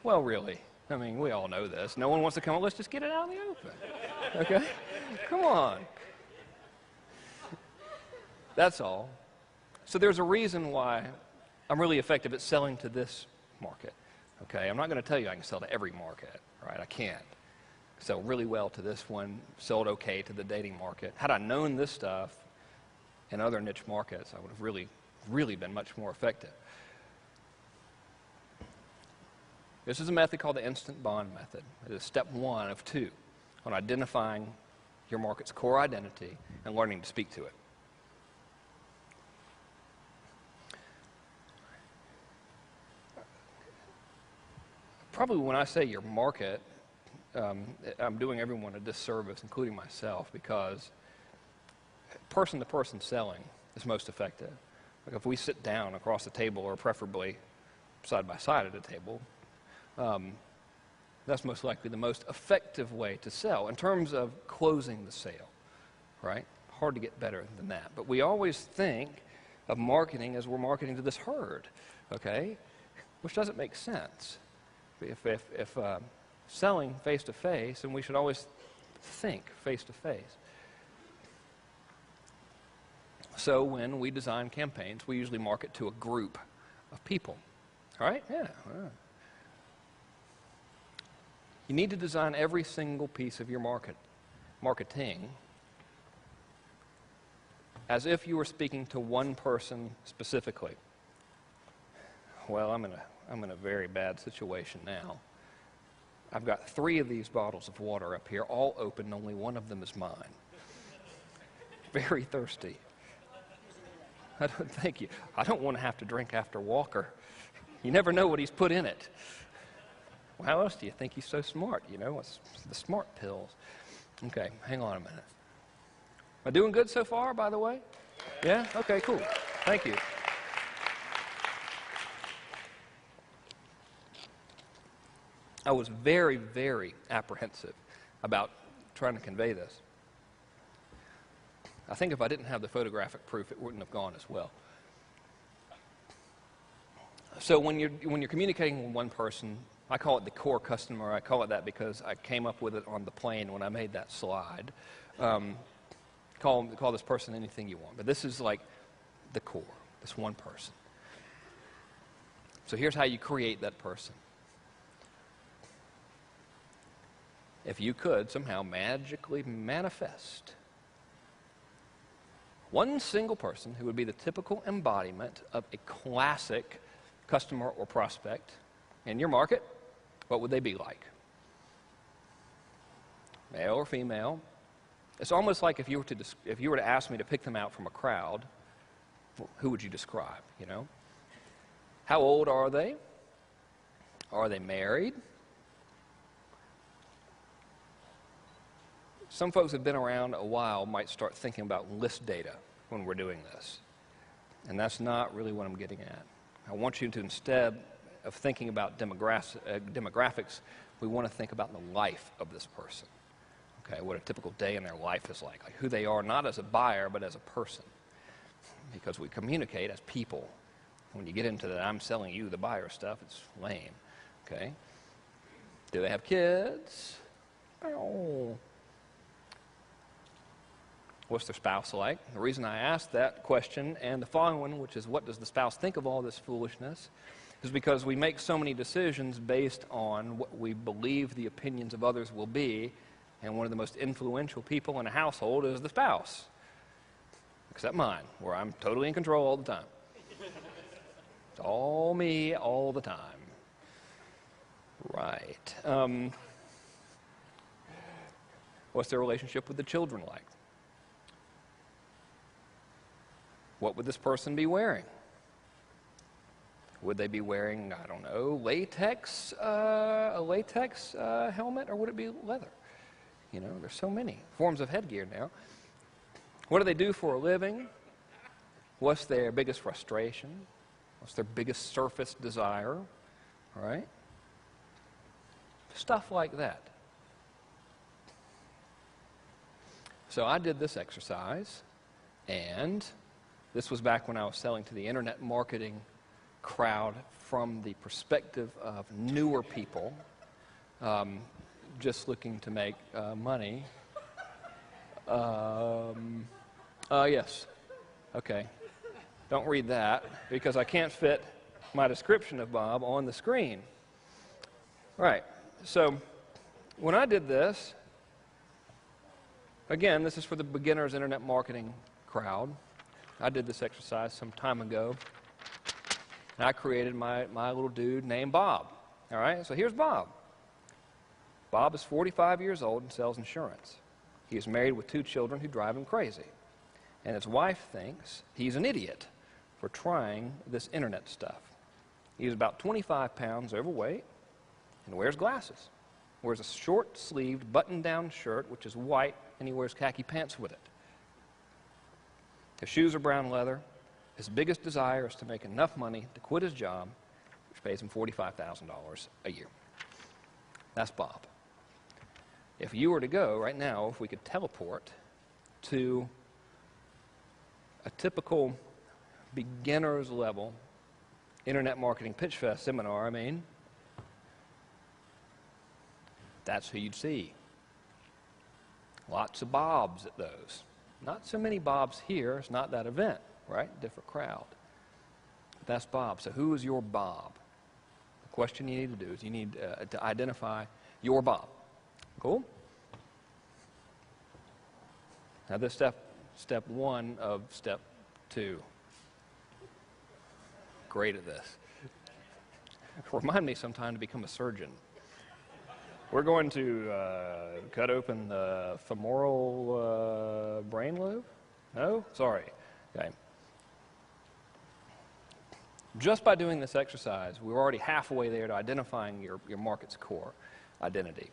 well, really. I mean, we all know this. No one wants to come. Let's just get it out in the open. Okay? Come on. That's all. So there's a reason why I'm really effective at selling to this market. Okay, I'm not going to tell you I can sell to every market, right? I can't. Sell really well to this one, sold okay to the dating market. Had I known this stuff in other niche markets, I would have really been much more effective. This is a method called the instant bond method. It is step 1 of 2 on identifying your market's core identity and learning to speak to it. Probably when I say your market, I'm doing everyone a disservice, including myself, because person-to-person selling is most effective. Like if we sit down across the table, or preferably side by side at a table, that's most likely the most effective way to sell in terms of closing the sale, right? Hard to get better than that. But we always think of marketing as we're marketing to this herd, okay? Which doesn't make sense. If selling face-to-face, and we should always think face-to-face. So when we design campaigns, we usually market to a group of people, all right? Yeah. You need to design every single piece of your marketing as if you were speaking to one person specifically. Well, I'm in a very bad situation now. I've got 3 of these bottles of water up here, all open, only one of them is mine. Very thirsty. Thank you. I don't want to have to drink after Walker. You never know what he's put in it. Well, how else do you think he's so smart? You know, it's the smart pills. Okay, hang on a minute. Am I doing good so far, by the way? Yeah? Okay, cool. Thank you. I was very, very apprehensive about trying to convey this. I think if I didn't have the photographic proof, it wouldn't have gone as well. So when you're communicating with one person, I call it the core customer. I call it that because I came up with it on the plane when I made that slide. Call this person anything you want, but this is like the core, this one person. So here's how you create that person. If you could somehow magically manifest one single person who would be the typical embodiment of a classic customer or prospect in your market, what would they be like? Male or female? It's almost like if you were to ask me to pick them out from a crowd, who would you describe, you know? How old are they? Are they married? Some folks who have been around a while might start thinking about list data when we're doing this. And that's not really what I'm getting at. I want you to, instead of thinking about demographics, we want to think about the life of this person. Okay, what a typical day in their life is like who they are, not as a buyer, but as a person. Because we communicate as people. When you get into that I'm selling you the buyer stuff, it's lame. Okay? Do they have kids? Oh. What's their spouse like? The reason I asked that question and the following one, which is what does the spouse think of all this foolishness, is because we make so many decisions based on what we believe the opinions of others will be, and one of the most influential people in a household is the spouse. Except mine, where I'm totally in control all the time. It's all me all the time. Right. What's their relationship with the children like? What would this person be wearing? Would they be wearing, I don't know, a latex helmet, or would it be leather? You know, there's so many forms of headgear now. What do they do for a living? What's their biggest frustration? What's their biggest surface desire? All right? Stuff like that. So I did this exercise, and this was back when I was selling to the internet marketing crowd from the perspective of newer people just looking to make money. Yes. Okay. Don't read that, because I can't fit my description of Bob on the screen. Right, so when I did this, again, this is for the beginner's internet marketing crowd. I did this exercise some time ago, and I created my little dude named Bob. All right, so here's Bob. Bob is 45 years old and sells insurance. He is married with 2 children who drive him crazy. And his wife thinks he's an idiot for trying this internet stuff. He's about 25 pounds overweight and wears glasses. Wears a short-sleeved, button-down shirt, which is white, and he wears khaki pants with it. His shoes are brown leather. His biggest desire is to make enough money to quit his job, which pays him $45,000 a year. That's Bob. If you were to go right now, if we could teleport to a typical beginner's level internet marketing pitch fest seminar, that's who you'd see. Lots of Bobs at those. Not so many Bobs here. It's not that event, right? Different crowd. But that's Bob. So who is your Bob? The question you need to do is you need to identify your Bob. Cool? Now this step 1 of step 2. Great at this. Remind me sometime to become a surgeon. We're going to cut open the femoral brain lobe? No? Sorry. Okay. Just by doing this exercise, we're already halfway there to identifying your market's core identity.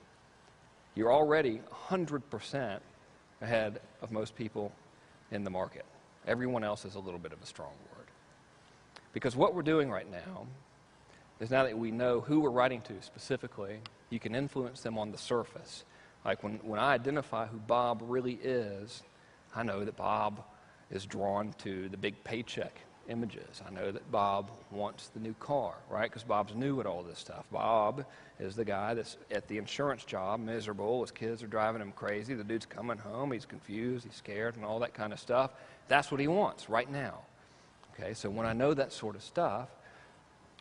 You're already 100% ahead of most people in the market. Everyone else is a little bit of a strong word. Because what we're doing right now is, now that we know who we're writing to specifically, you can influence them on the surface. Like when I identify who Bob really is, I know that Bob is drawn to the big paycheck images. I know that Bob wants the new car, right? Because Bob's new at all this stuff. Bob is the guy that's at the insurance job, miserable. His kids are driving him crazy. The dude's coming home. He's confused. He's scared and all that kind of stuff. That's what he wants right now. Okay, so when I know that sort of stuff,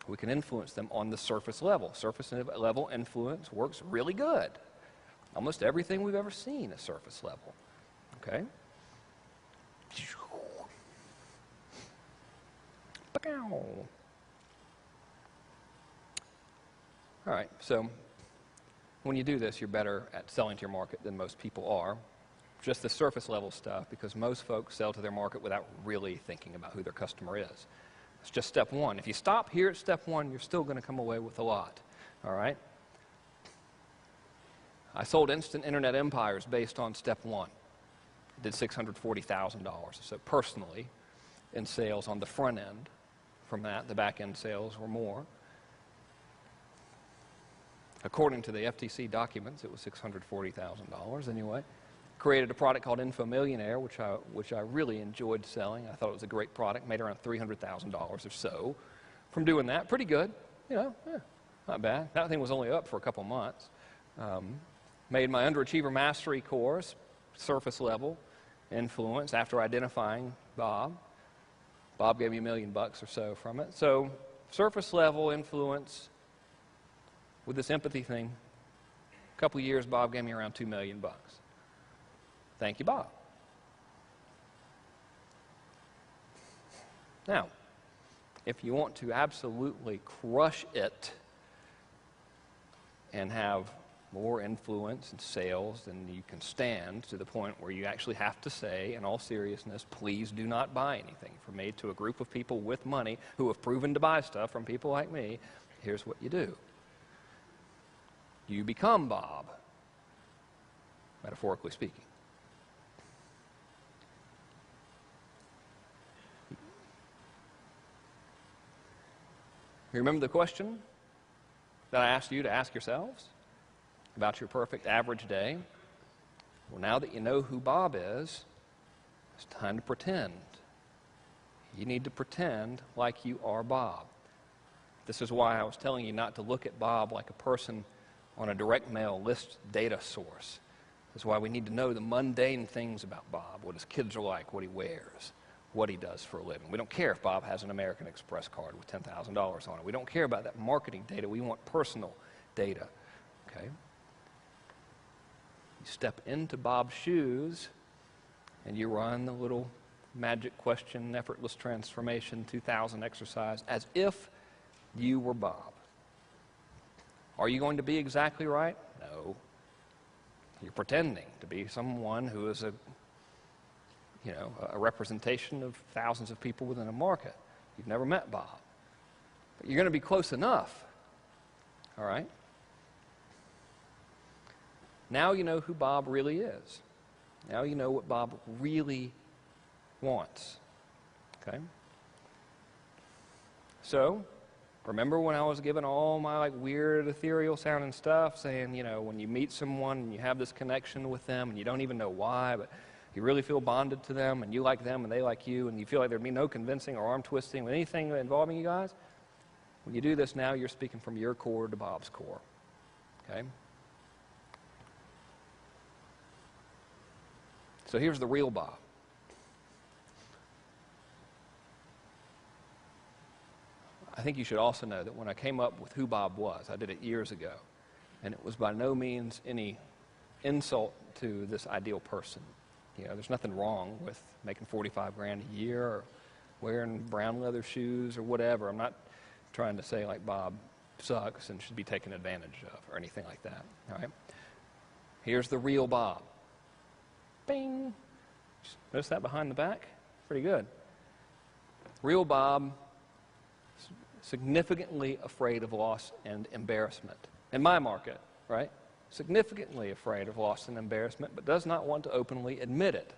we can influence them on the surface level. Surface level influence works really good. Almost everything we've ever seen is surface level. Okay? All right, so when you do this, you're better at selling to your market than most people are. Just the surface level stuff, because most folks sell to their market without really thinking about who their customer is. It's just step 1. If you stop here at step 1, you're still going to come away with a lot. All right? I sold instant internet empires based on step 1. I did $640,000 or so personally in sales on the front end. From that, the back end sales were more. According to the FTC documents, it was $640,000 anyway. Created a product called InfoMillionaire, which I really enjoyed selling. I thought it was a great product. Made around $300,000 or so from doing that. Pretty good, not bad. That thing was only up for a couple months. Made my Underachiever Mastery course, surface level influence, after identifying Bob. Bob gave me $1 million or so from it. So surface level influence with this empathy thing. A couple of years, Bob gave me around $2 million. Thank you, Bob. Now, if you want to absolutely crush it and have more influence and sales than you can stand, to the point where you actually have to say, in all seriousness, please do not buy anything from me, to a group of people with money who have proven to buy stuff from people like me, here's what you do. You become Bob, metaphorically speaking. You remember the question that I asked you to ask yourselves about your perfect average day? Well, now that you know who Bob is, it's time to pretend. You need to pretend like you are Bob. This is why I was telling you not to look at Bob like a person on a direct mail list data source. This is why we need to know the mundane things about Bob, what his kids are like, what he wears, what he does for a living. We don't care if Bob has an American Express card with $10,000 on it. We don't care about that marketing data. We want personal data, okay? You step into Bob's shoes and you run the little magic question, effortless transformation, 2000 exercise as if you were Bob. Are you going to be exactly right? No. You're pretending to be someone who is a representation of thousands of people within a market. You've never met Bob. But you're going to be close enough. All right? Now you know who Bob really is. Now you know what Bob really wants. Okay? So, remember when I was given all my weird ethereal sounding stuff saying, when you meet someone and you have this connection with them and you don't even know why, but you really feel bonded to them and you like them and they like you and you feel like there'd be no convincing or arm twisting with anything involving you guys? When you do this now, you're speaking from your core to Bob's core. Okay? So here's the real Bob. I think you should also know that when I came up with who Bob was, I did it years ago, and it was by no means any insult to this ideal person. There's nothing wrong with making 45 grand a year or wearing brown leather shoes or whatever. I'm not trying to say Bob sucks and should be taken advantage of or anything like that. All right? Here's the real Bob. Bing. Notice that behind the back? Pretty good. Real Bob, significantly afraid of loss and embarrassment. In my market, right? Significantly afraid of loss and embarrassment, but does not want to openly admit it.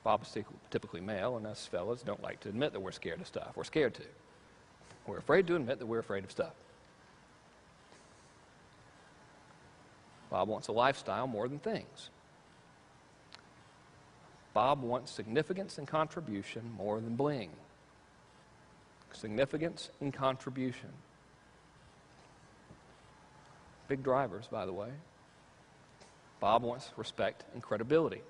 Bob is typically male, and us fellas don't like to admit that we're scared of stuff. We're scared to. We're afraid to admit that we're afraid of stuff. Bob wants a lifestyle more than things. Bob wants significance and contribution more than bling. Significance and contribution. Big drivers, by the way. Bob wants respect and credibility.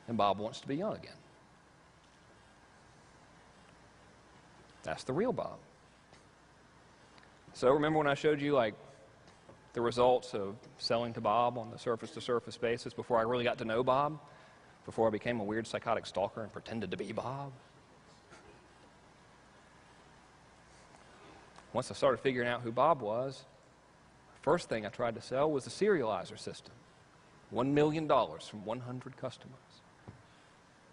And Bob wants to be young again. That's the real Bob. So remember when I showed you the results of selling to Bob on the surface-to-surface basis before I really got to know Bob? Before I became a weird psychotic stalker and pretended to be Bob? Once I started figuring out who Bob was, the first thing I tried to sell was the serializer system. $1 million from 100 customers.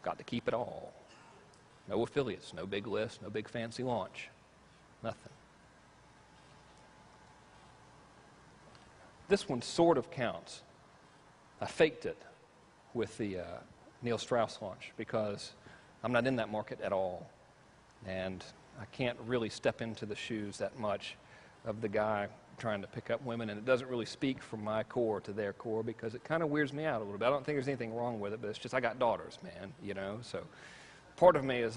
Got to keep it all. No affiliates, no big list, no big fancy launch. Nothing. This one sort of counts. I faked it with the Neil Strauss launch because I'm not in that market at all. And I can't really step into the shoes that much of the guy trying to pick up women, and it doesn't really speak from my core to their core because it kind of weirds me out a little bit. I don't think there's anything wrong with it, but it's just I got daughters, man, So part of me is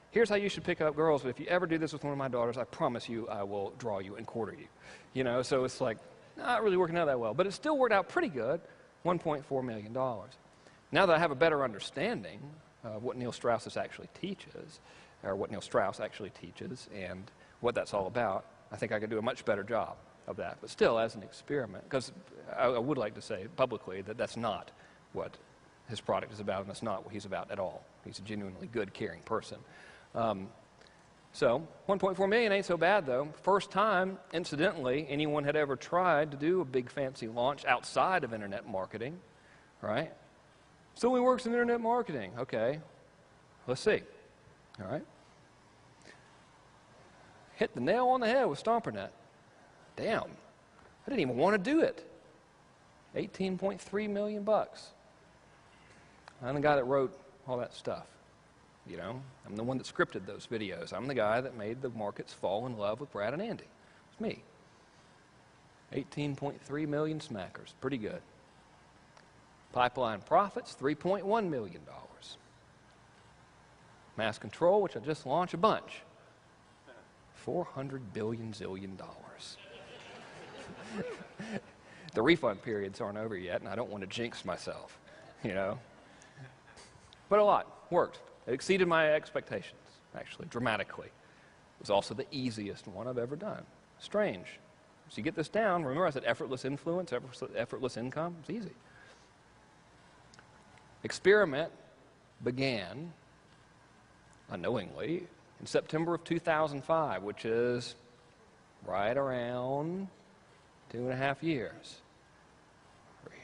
here's how you should pick up girls, but if you ever do this with one of my daughters, I promise you I will draw you and quarter you. So it's not really working out that well. But it still worked out pretty good, $1.4 million. Now that I have a better understanding of what Neil Strauss actually teaches, and what that's all about, I think I could do a much better job of that. But still, as an experiment, because I would like to say publicly that that's not what his product is about, and that's not what he's about at all. He's a genuinely good, caring person. So 1.4 million ain't so bad, though. First time, incidentally, anyone had ever tried to do a big fancy launch outside of internet marketing, right? So only works in internet marketing. Okay, let's see. All right. Hit the nail on the head with StomperNet. Damn, I didn't even want to do it. 18.3 million bucks. I'm the guy that wrote all that stuff. I'm the one that scripted those videos. I'm the guy that made the markets fall in love with Brad and Andy. It's me. 18.3 million smackers. Pretty good. Pipeline profits, $3.1 million. Mass control, which I just launched a bunch. $400 billion zillion. The refund periods aren't over yet, and I don't want to jinx myself. you know. But a lot. Worked. It exceeded my expectations, actually, dramatically. It was also the easiest one I've ever done. Strange. So you get this down, remember I said effortless influence, effortless income? It's easy. Experiment began, unknowingly, in September of 2005, which is right around 2.5 years.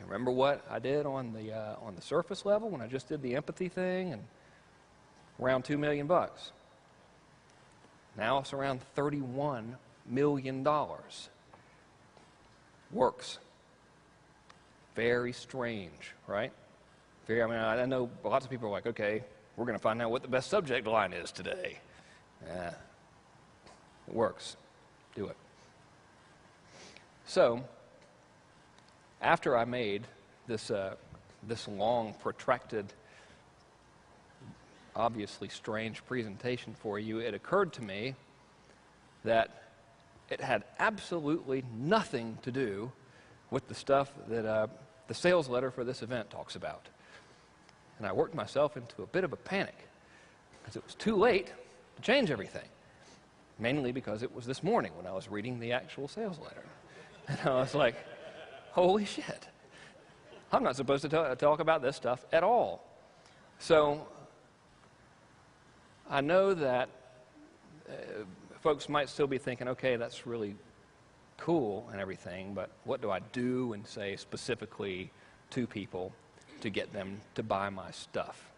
Remember what I did on the surface level when I just did the empathy thing, and around $2 million. Now it's around $31 million. Works. Very strange, right? I know lots of people are like, okay, we're going to find out what the best subject line is today. It works. Do it. So, after I made this long, protracted, obviously strange presentation for you, it occurred to me that it had absolutely nothing to do with the stuff that the sales letter for this event talks about. And I worked myself into a bit of a panic because it was too late to change everything, mainly because it was this morning when I was reading the actual sales letter. And I was like, holy shit, I'm not supposed to talk about this stuff at all. So I know that folks might still be thinking, okay, that's really cool and everything, but what do I do and say specifically to people to get them to buy my stuff?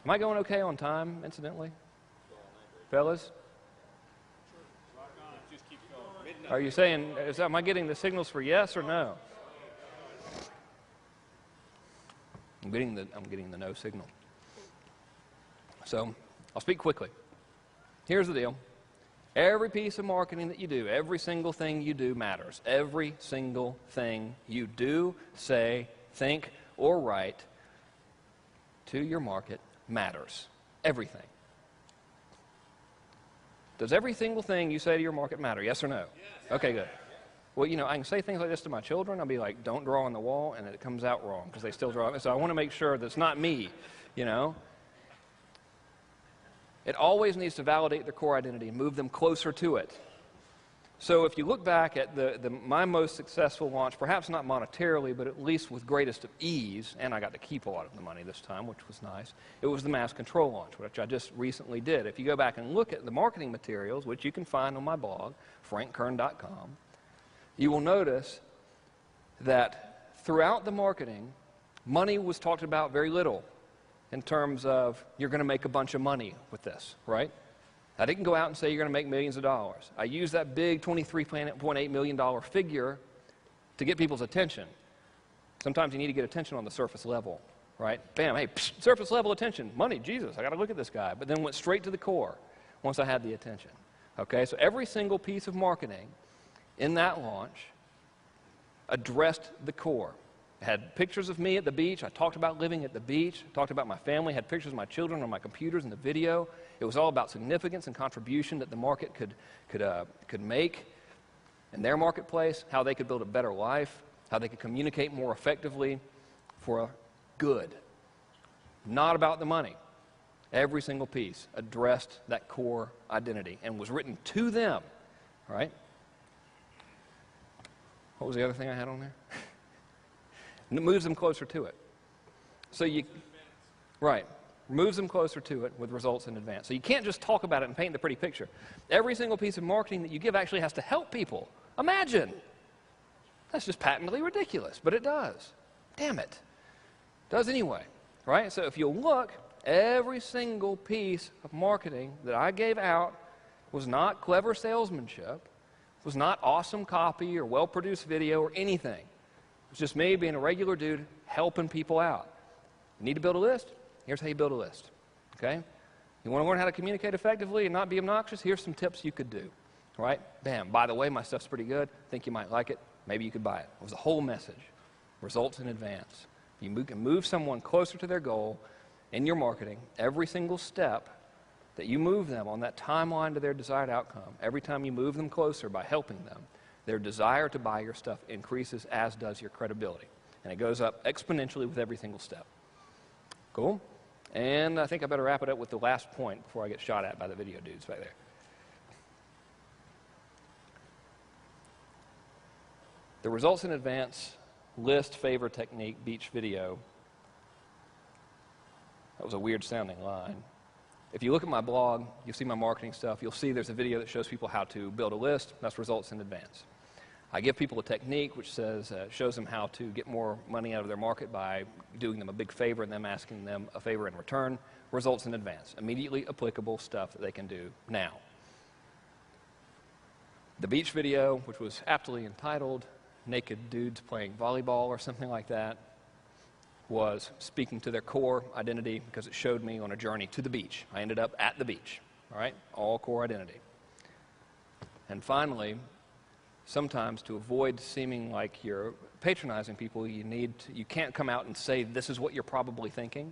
Am I going okay on time, incidentally? Fellas? Are you saying, am I getting the signals for yes or no? I'm getting the no signal. So I'll speak quickly. Here's the deal. Every piece of marketing that you do, every single thing you do matters. Every single thing you do, say, think, or write to your market matters. Everything. Does every single thing you say to your market matter? Yes or no? Yes. Okay, good. Well, I can say things like this to my children. I'll be like, don't draw on the wall, and it comes out wrong because they still draw. So I want to make sure that it's not me, It always needs to validate their core identity and move them closer to it. So if you look back at my most successful launch, perhaps not monetarily, but at least with greatest of ease, and I got to keep a lot of the money this time, which was nice, it was the mass control launch, which I just recently did. If you go back and look at the marketing materials, which you can find on my blog, frankkern.com, you will notice that throughout the marketing, money was talked about very little in terms of you're going to make a bunch of money with this, right? I didn't go out and say you're going to make millions of dollars. I used that big $23.8 million figure to get people's attention. Sometimes you need to get attention on the surface level, right? Bam, hey, surface level attention, money, Jesus, I got to look at this guy. But then went straight to the core once I had the attention. Okay, so every single piece of marketing in that launch addressed the core. It had pictures of me at the beach. I talked about living at the beach. I talked about my family. Had pictures of my children on my computers in the video. It was all about significance and contribution that the market could make in their marketplace, how they could build a better life, how they could communicate more effectively for good. Not about the money. Every single piece addressed that core identity and was written to them, right? What was the other thing I had on there? And it moves them closer to it. So right, moves them closer to it with results in advance. So you can't just talk about it and paint the pretty picture. Every single piece of marketing that you give actually has to help people. Imagine. That's just patently ridiculous, but it does. Damn it. It does anyway, right? So if you'll look, every single piece of marketing that I gave out was not clever salesmanship, was not awesome copy or well-produced video or anything. It's just me being a regular dude helping people out. You need to build a list? Here's how you build a list, okay? You want to learn how to communicate effectively and not be obnoxious? Here's some tips you could do, right? Bam. By the way, my stuff's pretty good. Think you might like it. Maybe you could buy it. It was the whole message. Results in advance. You can move someone closer to their goal in your marketing. Every single step that you move them on that timeline to their desired outcome, every time you move them closer by helping them, their desire to buy your stuff increases, as does your credibility. And it goes up exponentially with every single step. Cool? And I think I better wrap it up with the last point before I get shot at by the video dudes back there. The results in advance list favor technique beach video. That was a weird sounding line. If you look at my blog, you'll see my marketing stuff. You'll see there's a video that shows people how to build a list. That's results in advance. I give people a technique which shows them how to get more money out of their market by doing them a big favor and them asking them a favor in return. Results in advance. Immediately applicable stuff that they can do now. The beach video, which was aptly entitled Naked Dudes Playing Volleyball or something like that, was speaking to their core identity because it showed me on a journey to the beach. I ended up at the beach, all right? All core identity. And finally, sometimes to avoid seeming like you're patronizing people, you can't come out and say this is what you're probably thinking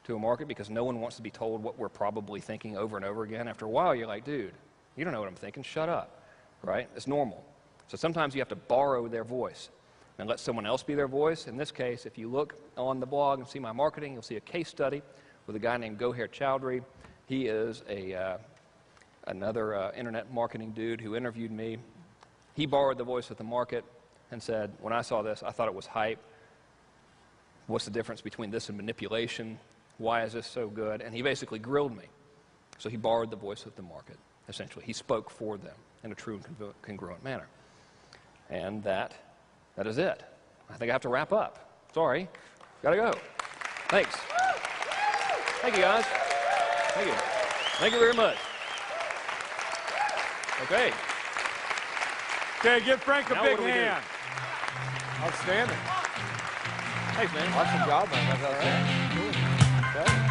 to a market because no one wants to be told what we're probably thinking over and over again. After a while, you're like, dude, you don't know what I'm thinking, shut up, right? It's normal. So sometimes you have to borrow their voice and let someone else be their voice. In this case, if you look on the blog and see my marketing, you'll see a case study with a guy named Goher Chowdhury. He is another internet marketing dude who interviewed me. He borrowed the voice of the market and said, when I saw this, I thought it was hype. What's the difference between this and manipulation? Why is this so good? And he basically grilled me. So he borrowed the voice of the market, essentially. He spoke for them in a true and congruent manner. And that is it. I think I have to wrap up. Sorry. Gotta go. Thanks. Thank you, guys. Thank you. Thank you very much. Okay. Okay, give Frank a Now big what do we do? hand. Outstanding. Thanks, man. Awesome job, man. That's outstanding. Cool. Okay.